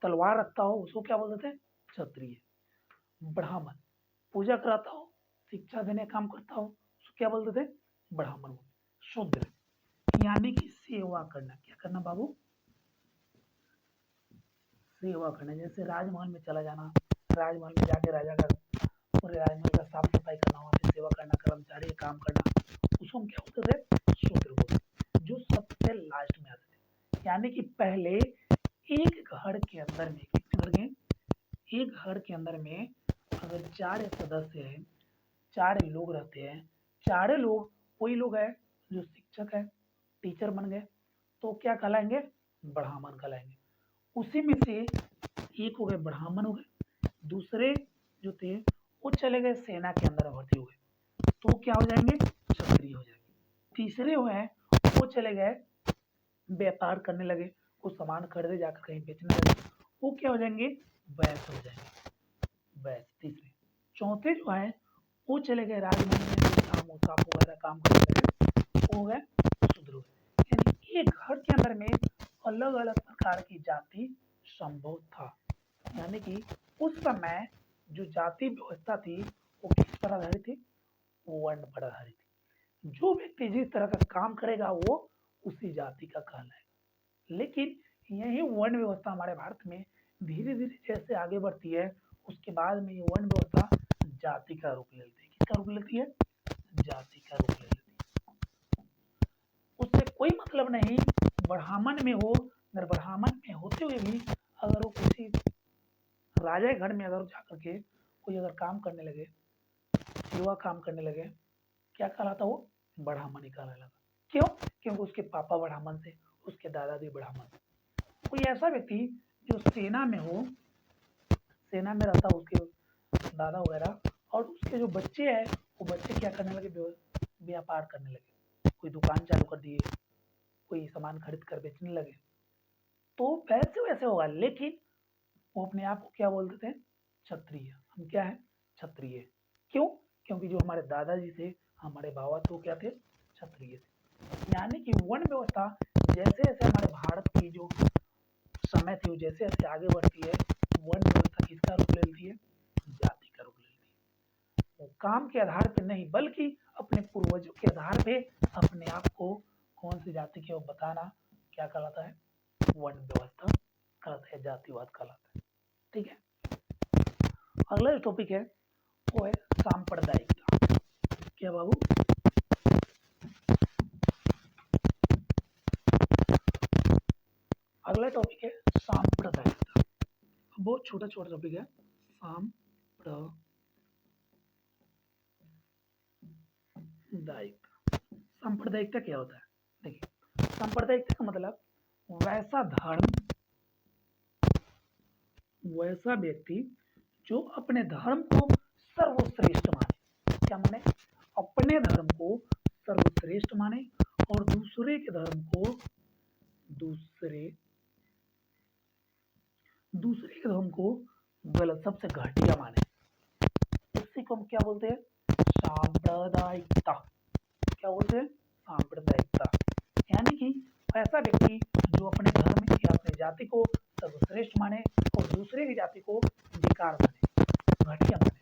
तलवार रखता हो, उसको क्या बोलते थे? क्षत्रिय। ब्राह्मण पूजा कराता हो, शिक्षा देने का काम करता हो, उसको क्या बोलते थे? ब्राह्मण। शूद्र यानी कि सेवा करना। क्या करना बाबू? सेवा करना। जैसे राजमहल में चला जाना, राजमहल में जाके राजा का पूरे राजमहल का साफ सफाई करना, वहाँ पे सेवा करना, कर्मचारी का काम करना, उसको हम क्या बोलते थे? शूद्र बोलते। जो सबसे लास्ट में आते थे, यानी कि पहले एक घर के अंदर में, कितने घर के? एक घर के अंदर में अगर 4 सदस्य हैं, 4 लोग रहते हैं, 4 लोग कोई लोग है जो शिक्षक है, टीचर बन गए, तो क्या कहलाएंगे? ब्राह्मण कहलाएंगे। उसी में से एक हो गए ब्राह्मण हो गए, दूसरे जो थे वो चले गए सेना के अंदर भर्ती हुए, तो क्या हो जाएंगे? क्षत्रिय हो जाएंगे। तीसरे हुए हैं वो चले गए व्यापार करने लगे, कुछ सामान खरीदे जाकर कहीं बेचने लगे, वो क्या हो जाएंगे? वैश्य हो जाएंगे। वैश्य तीसरे। चौथे जो है वो चले गए राजमहल में कुछ काम वगैरह काम करने लगे, वो हो गए शूद्र हो गए। यानी एक घर के अंदर में अलग अलग प्रकार की जाति संभव था। यानी कि उस समय जो जाति व्यवस्था थी वो किस पर आधारित थी? वर्ण पर आधारित थी। जो व्यक्ति जिस तरह का काम करेगा वो उसी जाति का कहलाएगा। लेकिन यही वर्ण व्यवस्था हमारे भारत में धीरे धीरे जैसे आगे बढ़ती है, उसके बाद में ये वर्ण व्यवस्था जाति का रूप ले लेती है। किसका रूप लेती है? जाति का रूप ले लेती है। उससे कोई मतलब नहीं ब्राह्मण में हो, अगर ब्राह्मण में होते हुए भी अगर वो किसी राजा के घर में अगर जाकर के कोई अगर काम करने लगे, सेवा काम करने लगे, क्या कहलाता वो? ब्राह्मण ही कहलाता। क्यों? क्योंकि उसके पापा ब्राह्मण थे, उसके दादा भी ब्राह्मण थे। कोई ऐसा व्यक्ति जो सेना में हो, सेना में रहता, उसके दादा वगैरह, और उसके जो बच्चे हैं वो बच्चे क्या करने लगे? व्यापार करने लगे, कोई दुकान चालू कर दिए, कोई सामान खरीद कर बेचने लगे, तो वैसे वैसे होगा। लेकिन वो अपने आप को क्या बोलते थे? क्षत्रिय। हम क्या है? क्षत्रिय। क्यों? क्योंकि जो हमारे दादाजी थे, हमारे बाबा थे, वो क्या थे? क्षत्रिय थे। यानी कि वर्ण व्यवस्था जैसे जैसे हमारे भारत की जो समय थी वो जैसे जैसे आगे बढ़ती है, वर्ण व्यवस्था किसका रूप ले लेती है? जाति का रूप ले लेती है। वो काम के आधार पर नहीं बल्कि अपने पूर्वजों के आधार पे अपने आप को कौन सी जाति के वो बताना क्या कहलाता है? वर्ण व्यवस्था कहलाता है, जातिवाद कहलाता है। ठीक है। अगला जो टॉपिक है वो है सांप्रदायिकता। क्या बाबू? अगला टॉपिक है सांप्रदायिकता। बहुत छोटा छोटा टॉपिक है। सांप्रदायिकता। सांप्रदायिकता क्या होता है? देखिए, सांप्रदायिकता का मतलब वैसा धर्म, वैसा व्यक्ति जो अपने धर्म को सर्वश्रेष्ठ माने। क्या माने? अपने धर्म को सर्वश्रेष्ठ माने और दूसरे के धर्म को दूसरे के धर्म को गलत, सबसे घटिया माने। उसी को हम क्या बोलते हैं? सांप्रदायिकता। क्या बोलते हैं? सांप्रदायिकता। यानी कि ऐसा व्यक्ति जो अपने धर्म या अपनी जाति को सर्वश्रेष्ठ माने और दूसरे की जाति को बेकार माने, घटिया माने,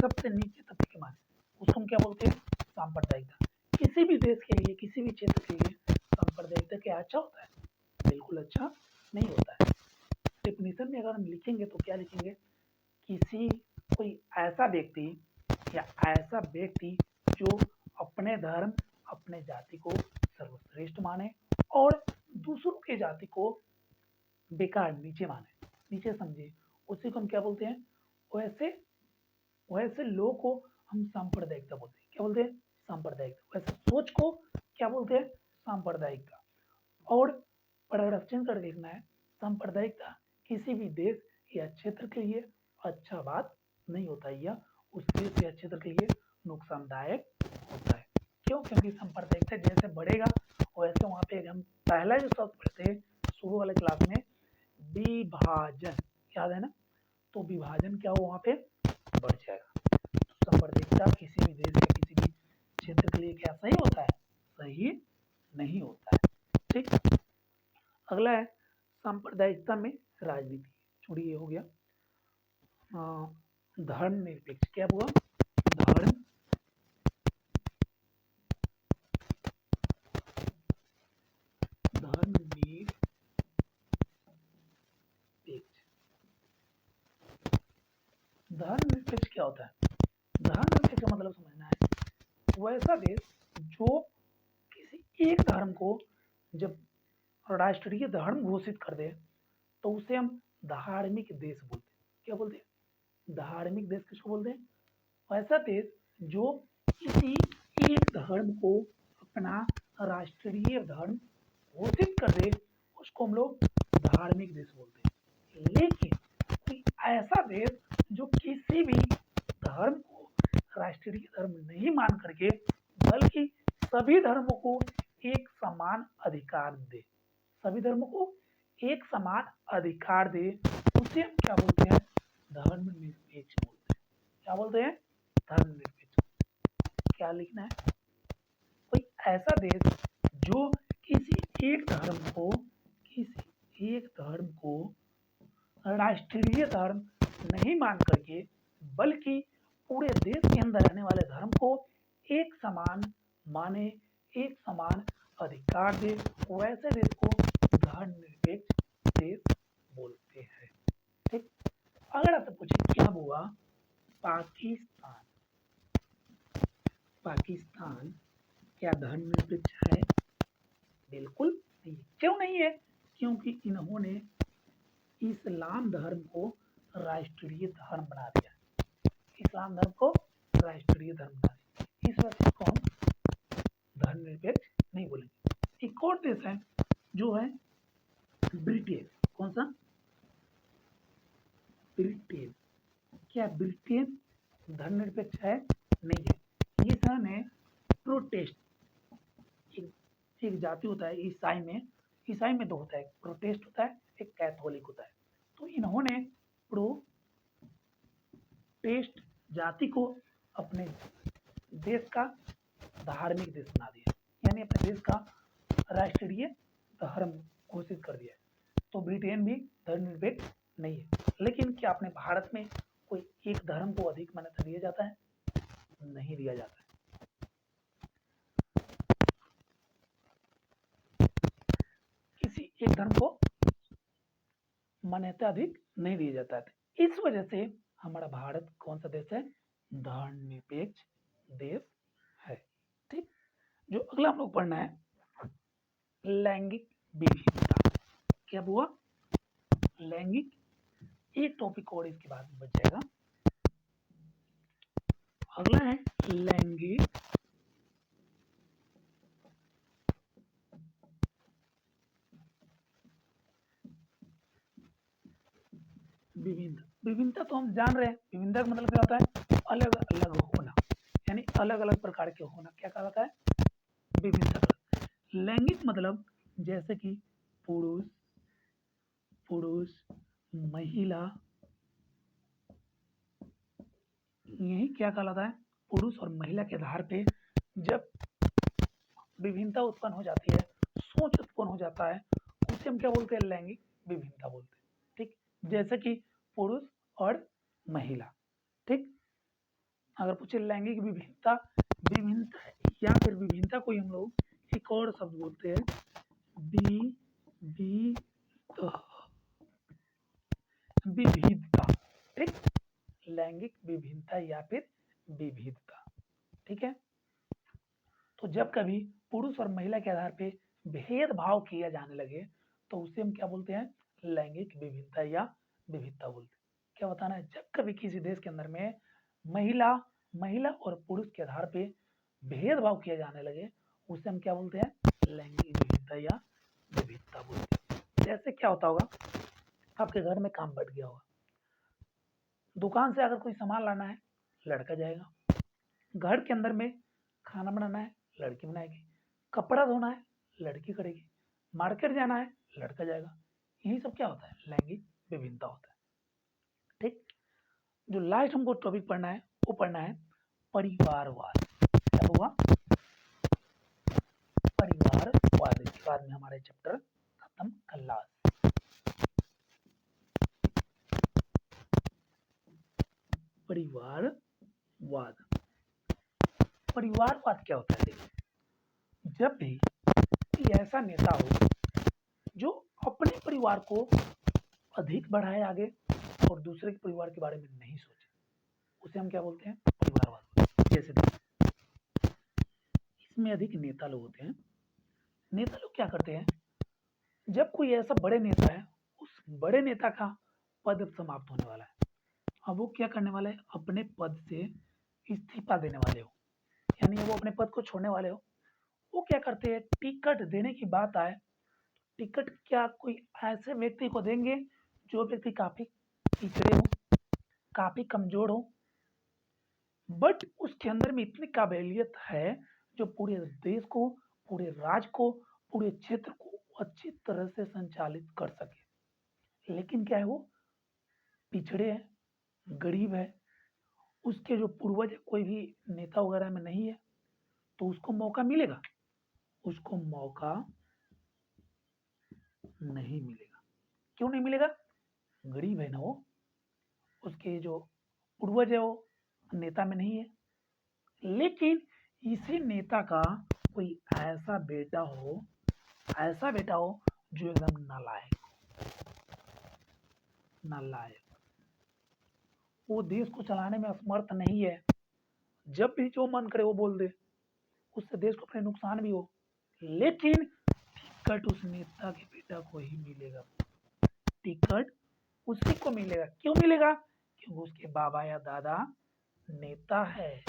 सबसे नीचे तबके के माने, उसको हम क्या बोलते हैं? सांप्रदायिकता। किसी भी देश के लिए, किसी भी क्षेत्र के लिए सांप्रदायिकता क्या अच्छा होता है? बिल्कुल अच्छा नहीं होता है। डेफिनेशन में अगर हम लिखेंगे तो क्या लिखेंगे? कोई ऐसा व्यक्ति या ऐसा व्यक्ति जो अपने धर्म, अपने जाति को सर्वश्रेष्ठ माने और दूसरों की जाति को बेकार, नीचे माने, नीचे समझे, उसी को हम क्या बोलते हैं? वैसे लोग को हम सांप्रदायिकता बोलते हैं। क्या बोलते हैं? सांप्रदायिकता। वैसे सोच को क्या बोलते हैं? सांप्रदायिकता। और पैराग्राफ चेंज कर देखना है, सांप्रदायिकता किसी भी देश या क्षेत्र के लिए अच्छा बात नहीं होता है, या उस देश या क्षेत्र के लिए नुकसानदायक होता है। क्यों? क्योंकि सांप्रदायिकता जैसे बढ़ेगा वैसे वहाँ पे हम पहला जो शब्द पढ़ते हैं शुरू वाले क्लास में, विभाजन, याद है ना? तो विभाजन क्या हो वहाँ पे? बढ़ जाएगा। तो सांप्रदायिकता किसी भी देश या किसी भी क्षेत्र के लिए क्या सही होता है? सही नहीं होता है। अगला है सांप्रदायिकता में राजनीति। छोड़िए, ये हो गया। धर्मनिरपेक्ष क्या हुआ? धर्मनिरपेक्ष। धर्मनिरपेक्ष क्या होता है? धर्मनिरपेक्ष का मतलब समझना है वैसा देश जो किसी एक धर्म को जब राष्ट्रीय धर्म घोषित कर दे तो उसे हम धार्मिक देश बोलते हैं। क्या बोलते हैं? धार्मिक देश किसको बोलते हैं? वैसा देश जो किसी एक धर्म को अपना राष्ट्रीय धर्म घोषित कर दे उसको हम लोग धार्मिक देश बोलते हैं। लेकिन कोई ऐसा देश जो किसी भी धर्म को राष्ट्रीय धर्म नहीं मान करके बल्कि सभी धर्मों को एक समान अधिकार दे, सभी धर्मों को एक समान अधिकार दे, उसे हम क्या बोलते हैं? धर्मनिरपेक्ष बोलते हैं। क्या बोलते हैं? धर्मनिरपेक्ष। क्या लिखना है? कोई ऐसा देश जो किसी एक धर्म को राष्ट्रीय धर्म नहीं मान करके बल्कि पूरे देश के अंदर रहने वाले धर्म को एक समान माने, एक समान अधिकार दे, वैसे देश को धर्मनिरपेक्ष देश बोलते हैं। ठीक। अगर आपसे पूछे क्या हुआ पाकिस्तान, पाकिस्तान क्या धर्मनिरपेक्ष है? बिल्कुल नहीं। क्यों नहीं है? क्योंकि इन्होंने इस्लाम धर्म को राष्ट्रीय धर्म बना दिया। इस्लाम धर्म को राष्ट्रीय धर्म बना दिया, इस वजह से इसको हम धर्मनिरपेक्ष नहीं बोलेंगे। एक और देश है जो है ब्रिटेन। कौन सा? ब्रिटेन। क्या ब्रिटेन धर्मनिरपेक्ष है? नहीं है। इसने प्रोटेस्ट, एक जाति होता है ईसाई में दो होता है, प्रोटेस्ट होता है, एक कैथोलिक होता है। तो इन्होंने प्रोटेस्ट जाति को अपने देश का धार्मिक देश बना दिया, यानी अपने देश का राष्ट्रीय धर्म घोषित कर दिया। तो ब्रिटेन भी धर्मनिरपेक्ष नहीं है। लेकिन क्या अपने भारत में कोई एक धर्म को अधिक मान्यता दिया जाता है? नहीं दिया जाता है। किसी एक धर्म को मान्यता अधिक नहीं दिया जाता है। इस वजह से हमारा भारत कौन सा देश है? धर्मनिरपेक्ष देश है। ठीक। जो अगला हम लोग पढ़ना है लैंगिक विभिन्नता। क्या हुआ? लैंगिक। एक टॉपिक और इसके बाद में बच जाएगा। अगला है लैंगिक विभिन्नता। विभिन्नता तो हम जान रहे हैं, विभिन्नता का मतलब क्या होता है? अलग अलग होना, यानी अलग अलग प्रकार के होना। क्या कहलाता है? विभिन्नता। लैंगिक मतलब जैसे कि पुरुष महिला, यही क्या कहलाता है? पुरुष और महिला के आधार पे जब विभिन्नता उत्पन्न हो जाती है, सोच उत्पन्न हो जाता है, उसे हम क्या बोलते हैं? लैंगिक विभिन्नता बोलते हैं। ठीक। जैसे कि पुरुष और महिला। ठीक। अगर पूछे लैंगिक विभिन्नता, विभिन्नता या फिर विभिन्नता को हम लोग एक और शब्द बोलते हैं विविधता। ठीक। लैंगिक विभिन्नता या फिर विविधता। ठीक है। तो जब कभी पुरुष और महिला के आधार पे भेदभाव किया जाने लगे तो उसे हम क्या बोलते हैं? लैंगिक विभिन्नता या विविधता बोलते हैं। क्या बताना है? जब कभी किसी देश के अंदर में महिला और पुरुष के आधार पे भेदभाव किया जाने लगे उसे हम क्या बोलते हैं? लैंगिक विभिन्नता या विविधता बोलते हैं। जैसे क्या होता होगा, आपके घर में काम बढ़ गया होगा, दुकान से अगर कोई सामान लाना है लड़का जाएगा, घर के अंदर में खाना बनाना है लड़की बनाएगी, कपड़ा धोना है लड़की करेगी, मार्केट जाना है लड़का जाएगा। यही सब क्या होता है? लैंगिक विभिन्नता होता है। ठीक। जो लास्ट हमको टॉपिक पढ़ना है वो पढ़ना है परिवारवाद। क्या हुआ? परिवारवाद। इसके बाद में हमारे चैप्टर खत्म कर परिवारवाद। परिवारवाद क्या होता है? देखिए, जब भी कोई ऐसा नेता हो जो अपने परिवार को अधिक बढ़ाए आगे और दूसरे के परिवार के बारे में नहीं सोचे, उसे हम क्या बोलते हैं? परिवारवाद। जैसे देखिए, इसमें अधिक नेता लोग होते हैं। नेता लोग क्या करते हैं? जब कोई ऐसा बड़े नेता है, उस बड़े नेता का पद समाप्त होने वाला है, अब वो क्या करने वाले हैं? अपने पद से इस्तीफा देने वाले हो, यानी वो अपने पद को छोड़ने वाले हो, वो क्या करते हैं? टिकट देने की बात आए, टिकट क्या कोई ऐसे व्यक्ति को देंगे जो व्यक्ति काफी पिछड़े हो, काफी कमजोर हो, बट उसके अंदर में इतनी काबिलियत है जो पूरे देश को, पूरे राज्य को, पूरे क्षेत्र को अच्छी तरह से संचालित कर सके। लेकिन क्या है? वो पिछड़े है, गरीब है, उसके जो पूर्वज कोई भी नेता वगैरह में नहीं है, तो उसको मौका मिलेगा? उसको मौका नहीं मिलेगा। क्यों नहीं मिलेगा? गरीब है ना वो, उसके जो पूर्वज है वो नेता में नहीं है। लेकिन इसी नेता का कोई ऐसा बेटा हो जो एकदम नालायक, वो देश को चलाने में असमर्थ नहीं है, जब भी जो मन करे वो बोल दे, उससे देश को अपने नुकसान भी हो, लेकिन टिकट उस नेता के बेटा को ही मिलेगा। टिकट उसी को मिलेगा। क्यों मिलेगा? क्योंकि उसके बाबा या दादा नेता है।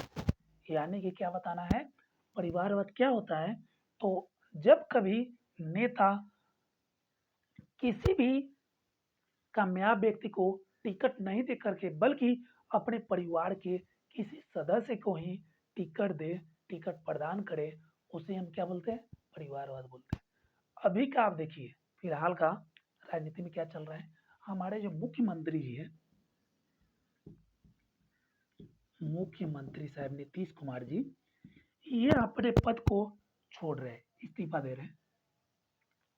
यानी कि क्या बताना है? परिवारवाद क्या होता है? तो जब कभी नेता किसी भी कामयाब व्यक्ति को टिकट नहीं दे करके बल्कि अपने परिवार के किसी सदस्य को ही टिकट दे, टिकट प्रदान करे, उसे हम क्या बोलते हैं? परिवारवाद बोलते हैं। अभी का आप देखिए, फिलहाल का राजनीति में क्या चल रहा है? हमारे जो मुख्यमंत्री जी है, मुख्यमंत्री साहब नीतीश कुमार जी, ये अपने पद को छोड़ रहे हैं, इस्तीफा दे रहे हैं।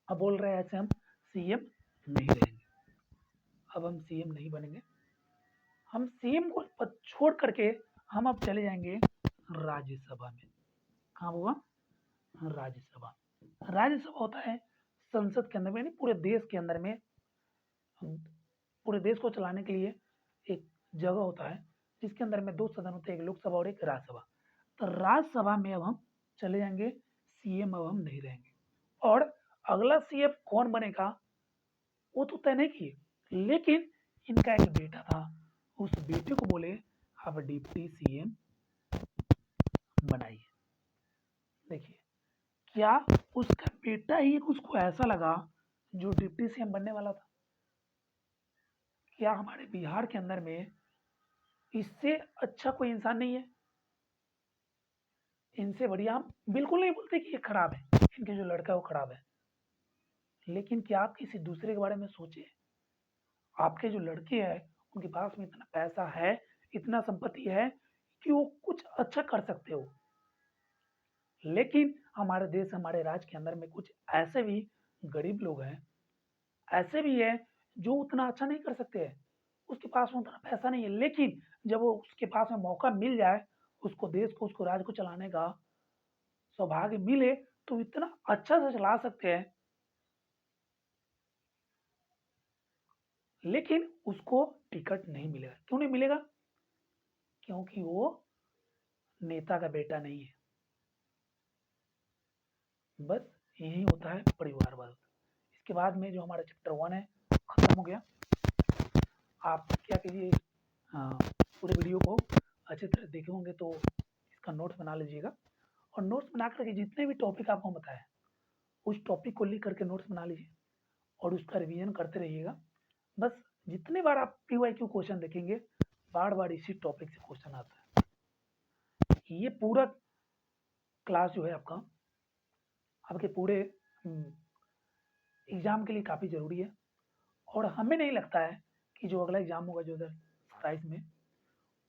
अब बोल रहे हैं ऐसे हम सीएम नहीं रहेंगे, अब हम सीएम नहीं बनेंगे, हम सीएम को पद छोड़ करके हम अब चले जाएंगे राज्यसभा में। कहाँ होगा? राज्यसभा। राज्यसभा होता है संसद के अंदर में, यानी पूरे देश के अंदर में, पूरे देश को चलाने के लिए एक जगह होता है जिसके अंदर में दो सदन होते हैं, एक लोकसभा और एक राज्यसभा। तो राज्यसभा में अब हम चले जाएंगे, सीएम अब हम नहीं रहेंगे। और अगला सीएम कौन बनेगा वो तो तय नहीं किए, लेकिन इनका एक बेटा था, उस बेटे को बोले आप डिप्टी सीएम बनाइए। देखिए, क्या उसका बेटा ही उसको ऐसा लगा जो डिप्टी सीएम बनने वाला था? क्या हमारे बिहार के अंदर में इससे अच्छा कोई इंसान नहीं है? इनसे बढ़िया हम बिल्कुल नहीं बोलते कि ये खराब है, इनके जो लड़का है वो खराब है, लेकिन क्या आप किसी दूसरे के बारे में सोचे? आपके जो लड़के हैं उनके पास में इतना पैसा है, इतना संपत्ति है कि वो कुछ अच्छा कर सकते हो, लेकिन हमारे देश, हमारे राज्य के अंदर में कुछ ऐसे भी गरीब लोग हैं, ऐसे भी है जो उतना अच्छा नहीं कर सकते हैं, उसके पास में उतना पैसा नहीं है, लेकिन जब वो उसके पास में मौका मिल जाए, उसको देश को, उसको राज्य को चलाने का सौभाग्य मिले, तो इतना अच्छा से चला सकते हैं, लेकिन उसको टिकट नहीं मिलेगा। क्यों नहीं मिलेगा? क्योंकि वो नेता का बेटा नहीं है। बस यही होता है परिवारवाद। इसके बाद में जो हमारा चैप्टर 1 है खत्म हो गया। आप क्या कीजिए, पूरे वीडियो को अच्छी तरह देखे होंगे तो इसका नोट्स बना लीजिएगा, और नोट्स बना करके जितने भी टॉपिक आपको बताया उस टॉपिक को लिख करके नोट्स बना लीजिए और उसका रिवीजन करते रहिएगा। बस जितने बार आप PYQ क्वेश्चन देखेंगे, बार बार इसी टॉपिक से क्वेश्चन आता है। ये पूरा क्लास जो है आपका, आपके पूरे एग्जाम के लिए काफ़ी ज़रूरी है, और हमें नहीं लगता है कि जो अगला एग्जाम होगा 2027 में,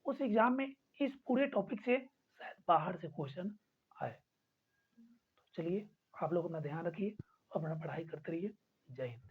उस एग्जाम में इस पूरे टॉपिक से शायद बाहर से क्वेश्चन आए। तो चलिए, आप लोग अपना ध्यान रखिए, अपना पढ़ाई करते रहिए। जय हिंद।